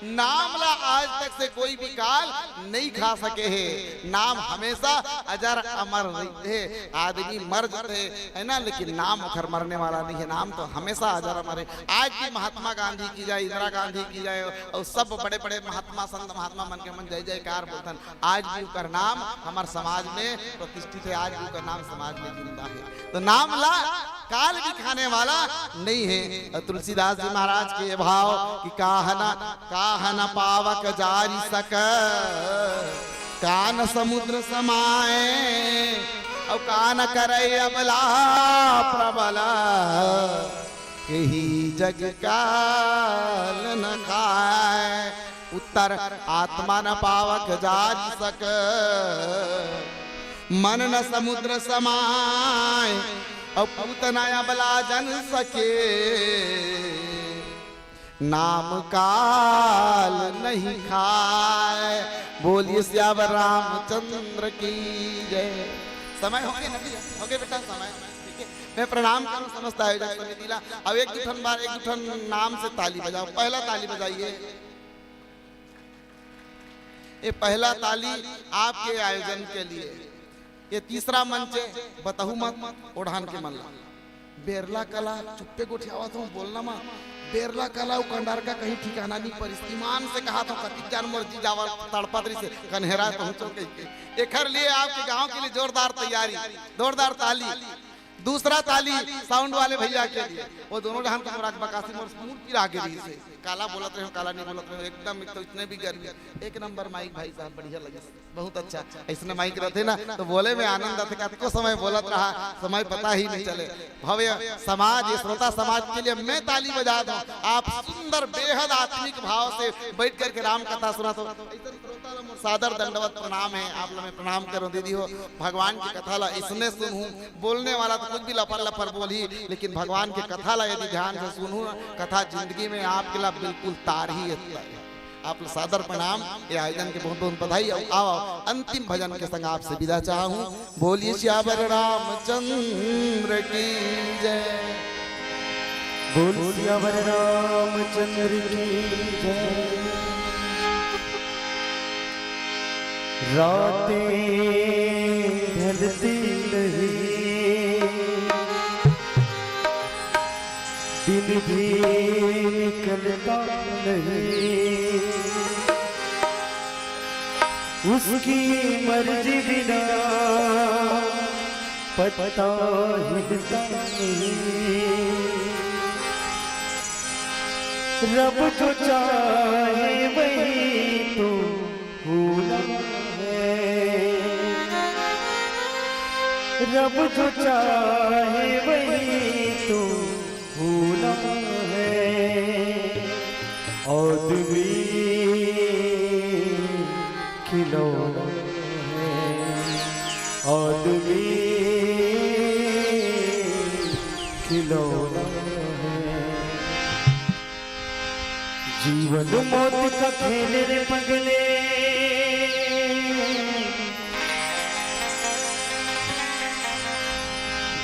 नाम ला आज तक से कोई भी काल नहीं खा सके है। नाम हमेशा अजर अमर रहते है, आदमी मर जाते है ना, लेकिन नाम अखर मरने वाला नहीं है, नाम तो हमेशा अजर अमर है। आज भी महात्मा गांधी की जाए, इंदिरा गांधी की जाए और सब बड़े बड़े महात्मा संत महात्मा मन के मन जय जयकार बोलतन, आज भी उनका नाम हमारे समाज में प्रतिष्ठित है, आज भी उनका नाम समाज में जिंदा है। तो नाम ला काल भी खाने वाला नहीं है। तुलसीदास जी महाराज के भाव कि काहना पावक जारी सक, कान समुद्र समाए और कान करे अबला प्रबल, यही जग काल न खाए। उत्तर आत्मा न पावक जारी सक, मन न समुद्र समाय और पूतना अबला जन सके, नाम काल नहीं खाए। बोलिए सियावर रामचंद्र की जय। समय हो गया नबी, हो गया बेटा समय, ठीक है। मैं प्रणाम करूं समस्त आयोजक समिति ला। अब एक दुठन नाम से ताली बजाओ। पहला ताली बजाइए, ये पहला ताली आपके आयोजन के लिए। ये तीसरा मंच बताहू मत ओढ़ान के मन ला। बेरला कला चुप्पे गोठियावा तो बोलना मा, बेरला कला कंडार का कहीं ठिकाना नहीं पर ईमान से कहा तो कति जान मर्जी जावा तड़पदरी से कन्हेरा पहुंचो के। एकर लिए आपके गांव के लिए जोरदार तैयारी, जोरदार ताली। दूसरा ताली साउंड वाले भैया के लिए, वो दोनों जहां तो राज बकासी मोर मूर्ति आगे रही से काला बोलत रहे, काला नहीं बोलत रहे, एकदम एक तो इतने भी गर्मी। एक नंबर माइक भाई साहब बढ़िया लगे, बहुत अच्छा। ऐसने माइक रहते ना तो बोले में आनंद आते, कितना समय बोलत रहा समय पता ही नहीं चले। भव्य समाज, ये श्रोता समाज के लिए मैं ताली बजा दूं। आप सुंदर बेहद आत्मिक भाव से बैठ करके राम कथा सुना तो सादर दंडवत प्रणाम है। आप लोग प्रणाम करो दीदी हो, भगवान की कथा ला इसने सुनूं। बोलने वाला तो कुछ भी लपर लपर बोली, लेकिन भगवान की कथा ला यदि ध्यान से सुनूं, कथा जिंदगी में आपके लिए बिल्कुल तार ही है। आप सादर प्रणाम, ये आयोजन के बहुत बहुत बधाई। आओ अंतिम भजन के संग आपसे विदा चाहूं। बोलिए श्यावर रामचंद्र की जय, बोल श्यावर रामचंद्र की जय। रातें ढलती नहीं, दिन भी निकलता नहीं, उसकी मर्जी बिना पता हिलता नहीं। रब जो चाहे वही तो होना है, रब जो चाहे वही तो होना है। आदमी खिलौना है, आदमी खिलौना है। जीवन मौत का खेल रे पगले,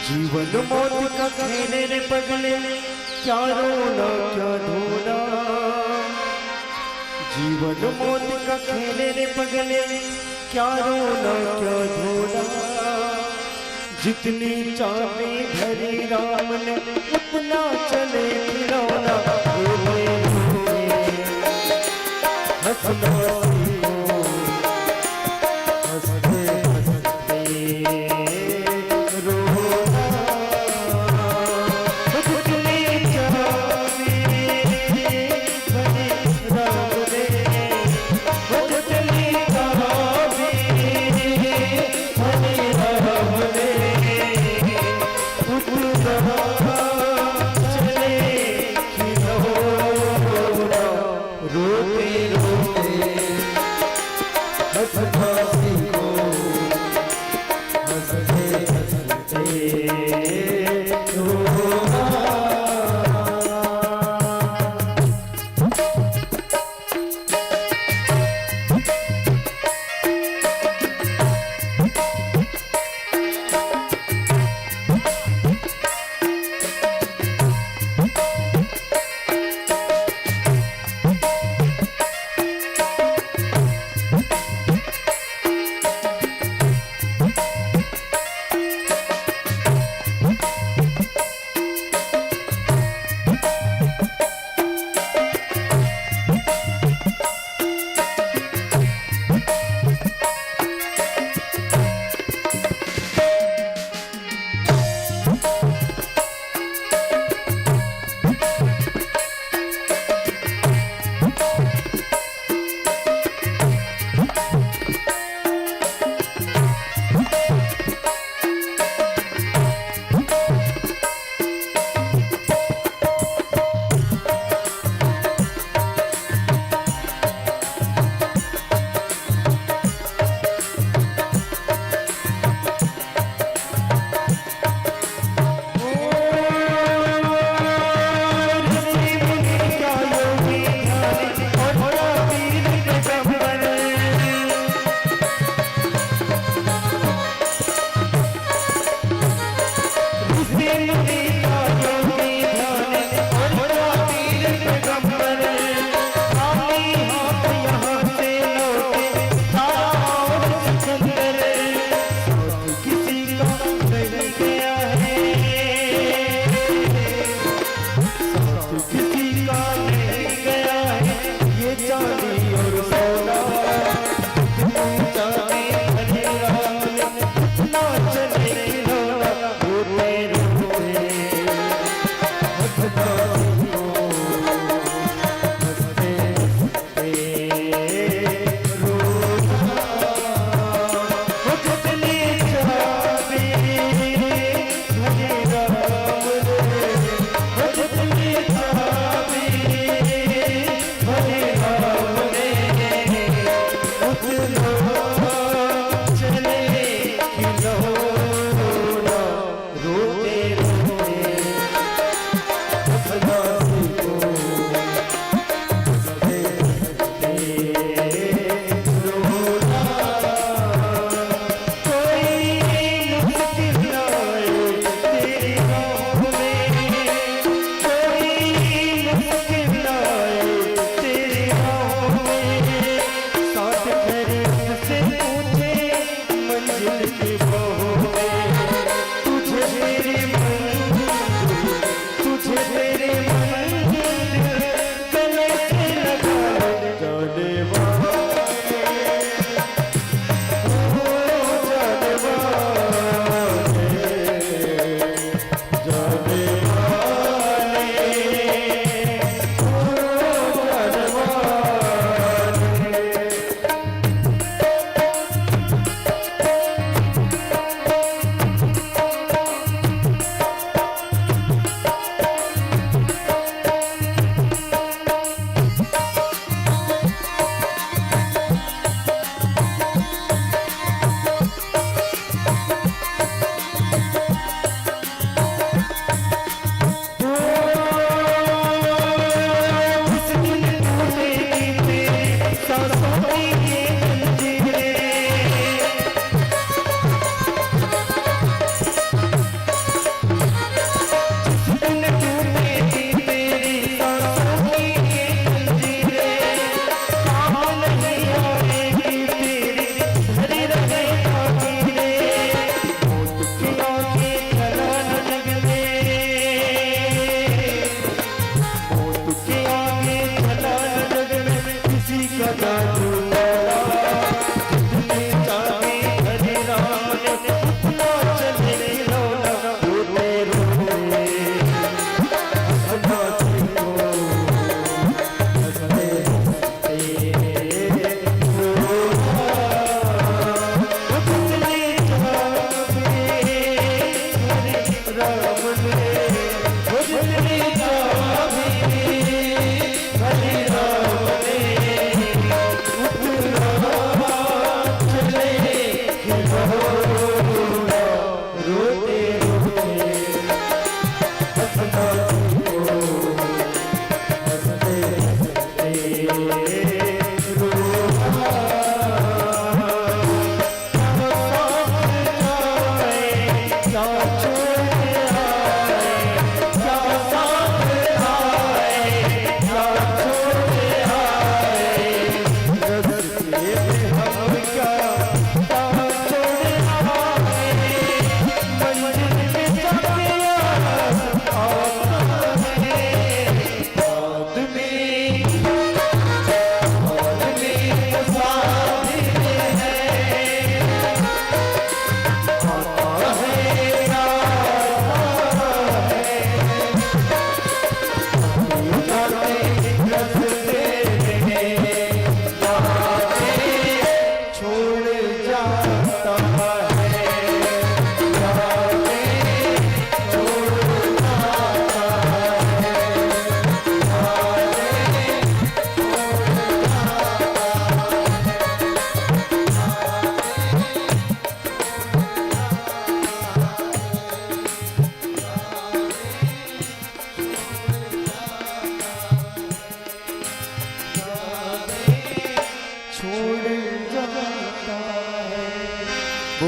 जीवन मौत का खेल रे पगले, क्या रोना क्या धोना। जीवन मौत का खेल रे पगले, क्या रोना क्या धोना। जितनी चाबी भरी राम ने उतना चले खिलौना। हंसना हंसते हंसते रोना। जितनी चाबी भरी राम ने, जितनी चाबी भरी राम ने, उतना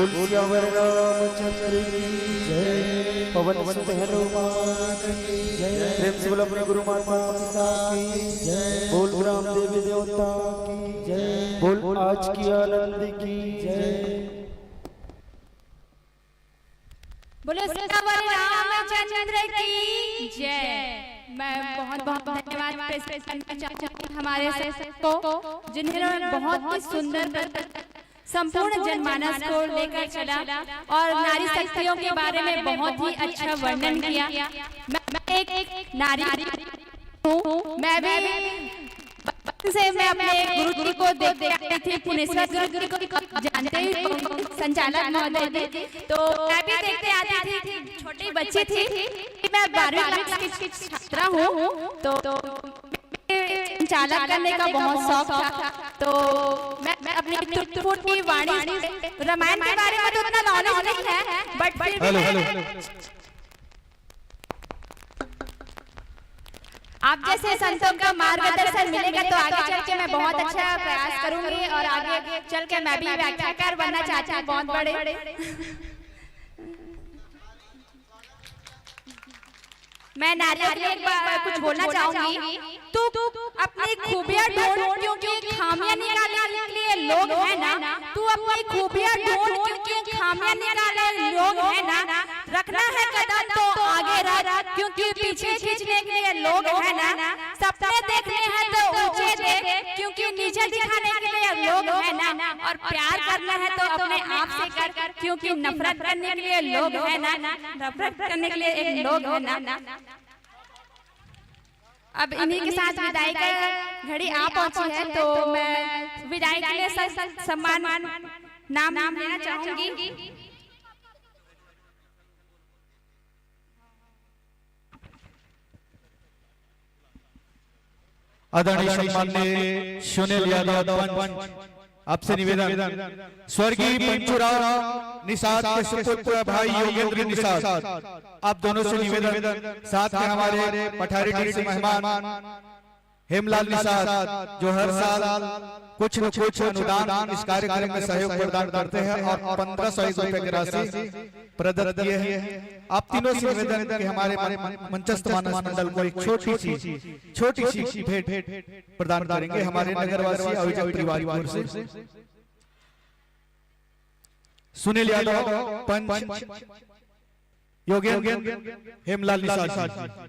बोल सियावर रामचंद्र की जय। पवन सुत हनुमान की जय। प्रेम से बोल अपने गुरु माता पिता की जय। बोल ग्राम देवी देवता की जय। बोल आज की आनंद की जय। बोलो सियावर रामचंद्र की जय। मैं बहुत बहुत धन्यवाद पेश करना चाहती हूँ हमारे को, जिन्होंने बहुत ही सुंदर संपूर्ण जनमानस को लेकर चला और नारी शक्तियों के बारे में बहुत ही अच्छा वर्णन किया। मैं एक नारी हूँ। मैं भी से मैं अपने गुरु जी को देखते आई थी, पुनेश्वर गुरु जी को जानते ही संचालक महोदय थे, तो मैं भी देखते आती थी। छोटी बच्ची थी, मैं 12वीं क्लास की छात्रा हूँ, तो संचालक करने का बहुत शौक था। तो मैं अपनी टूटी वाणी रामायण के बारे में तो उतना नॉलेज नहीं है, बट फिर आप जैसे संतों का मार्गदर्शन मिलेगा तो आगे चल के मैं बहुत अच्छा प्रयास करूंगी और आगे चल के मैं भी व्याख्याकार बनना चाहती हूँ, बहुत बड़े। मैं नारियों के लिए कुछ बोलना चाहूंगी। तू अपनी खूबियां ढूंढ, क्योंकि खामियां निकालने के लिए लोग हैं ना। तू अपनी खूबियां ढूंढ, क्योंकि खामियां निकालने लोग हैं ना। रखना है कदम तो आगे रख, क्योंकि पीछे खींचने के लिए लोग हैं ना। सपने देखने हैं तो ऊंचे देख, क्योंकि नीचे दिखाने के लिए लोग हैं ना। और प्यार करना है तो अपने आप से कर, क्योंकि नफरत करने के लिए लोग हैं ना। नफरत करने के लिए एक लोग हैं ना। अब इन्हीं के साथ विदाई का घड़ी आ पहुंची है, तो मैं विदाई के लिए सम्मान नाम लेना चाहूंगी। आदरणीय सम्माननीय सुनील यादव पंच, आपसे निवेदन, स्वर्गीय पंचुराव निषाद के सुपुत्र भाई योगेंद्र निषाद, आप दोनों से निवेदन, साथ में हमारे पठारी टीम से मेहमान हेमलाल निषाद, जो हर साल कुछ न कुछ अनुदान इस कार्यक्रम में सहयोग प्रदान करते हैं और 1500 रुपए की राशि प्रदत्त किए हैं। आप तीनों से निवेदन कि हमारे मंचस्थ मानस मंडल को एक छोटी सी भेंट प्रदान करेंगे हमारे नगरवासी अभिजन परिवार से। सुनील यादव पंच, योगेंद्र, हेमलाल निषाद।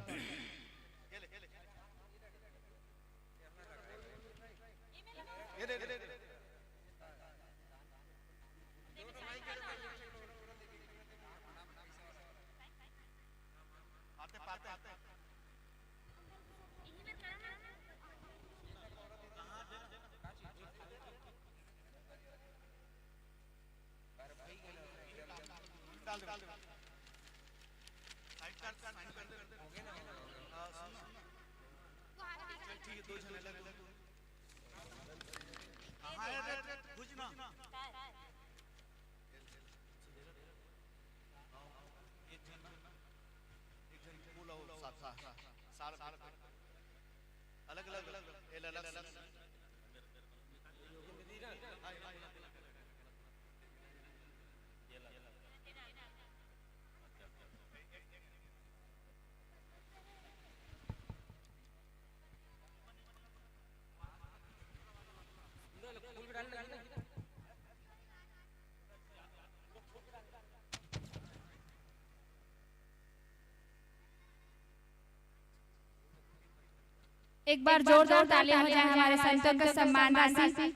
एक बार जोरदार तालियां हो जाए हमारे संतों का सम्मान राशि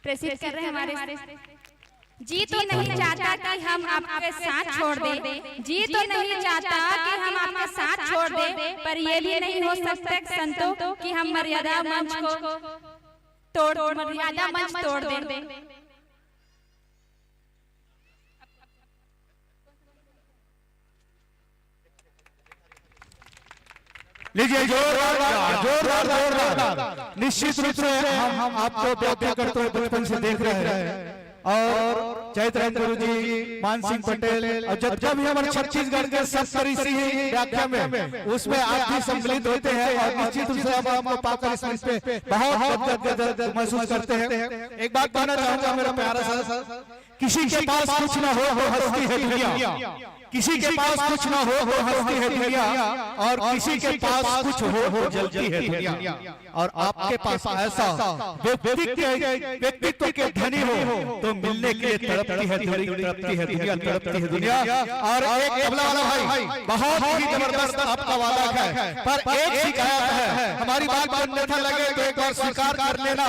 प्रेषित कर रहे हैं हमारे। जी तो नहीं चाहता कि हम आपके साथ छोड़ दें, जी तो नहीं चाहता कि हम आपके साथ छोड़ दें, पर ये भी नहीं हो सकता संतों कि हम मर्यादा मंच तोड़ दें। लीजिए जोरदार। निश्चित रूप से हम आपको व्याख्या करते हुए बचपन से देख रहे हैं और चैत्र गुरु जी, मान सिंह पटेल, और जब भी हमारे छत्तीसगढ़ के सत्सरी सिंह व्याख्या में उसमें आप भी सम्मिलित होते हैं और निश्चित रूप से आपको पाकर इस मंच पे बहुत महसूस करते हैं। एक बात कहना चाहूंगा मेरा प्यारा सा किसी के पास कुछ ना हो तो हंसती है दुनिया, किसी के पास कुछ ना हो तो हंसती है दुनिया, और किसी के पास कुछ हो तो जलती है दुनिया। और आपके पास ऐसा व्यक्तित्व के धनी हो तो मिलने के लिए तड़पती है दुनिया, तड़पती है दुनिया। और एक तबला वाला भाई बहुत ही जबरदस्त आपका वादा है, पर एक शिकायत है, हमारी बात को अन्यथा लगे तो एक बार स्वीकार कर लेना।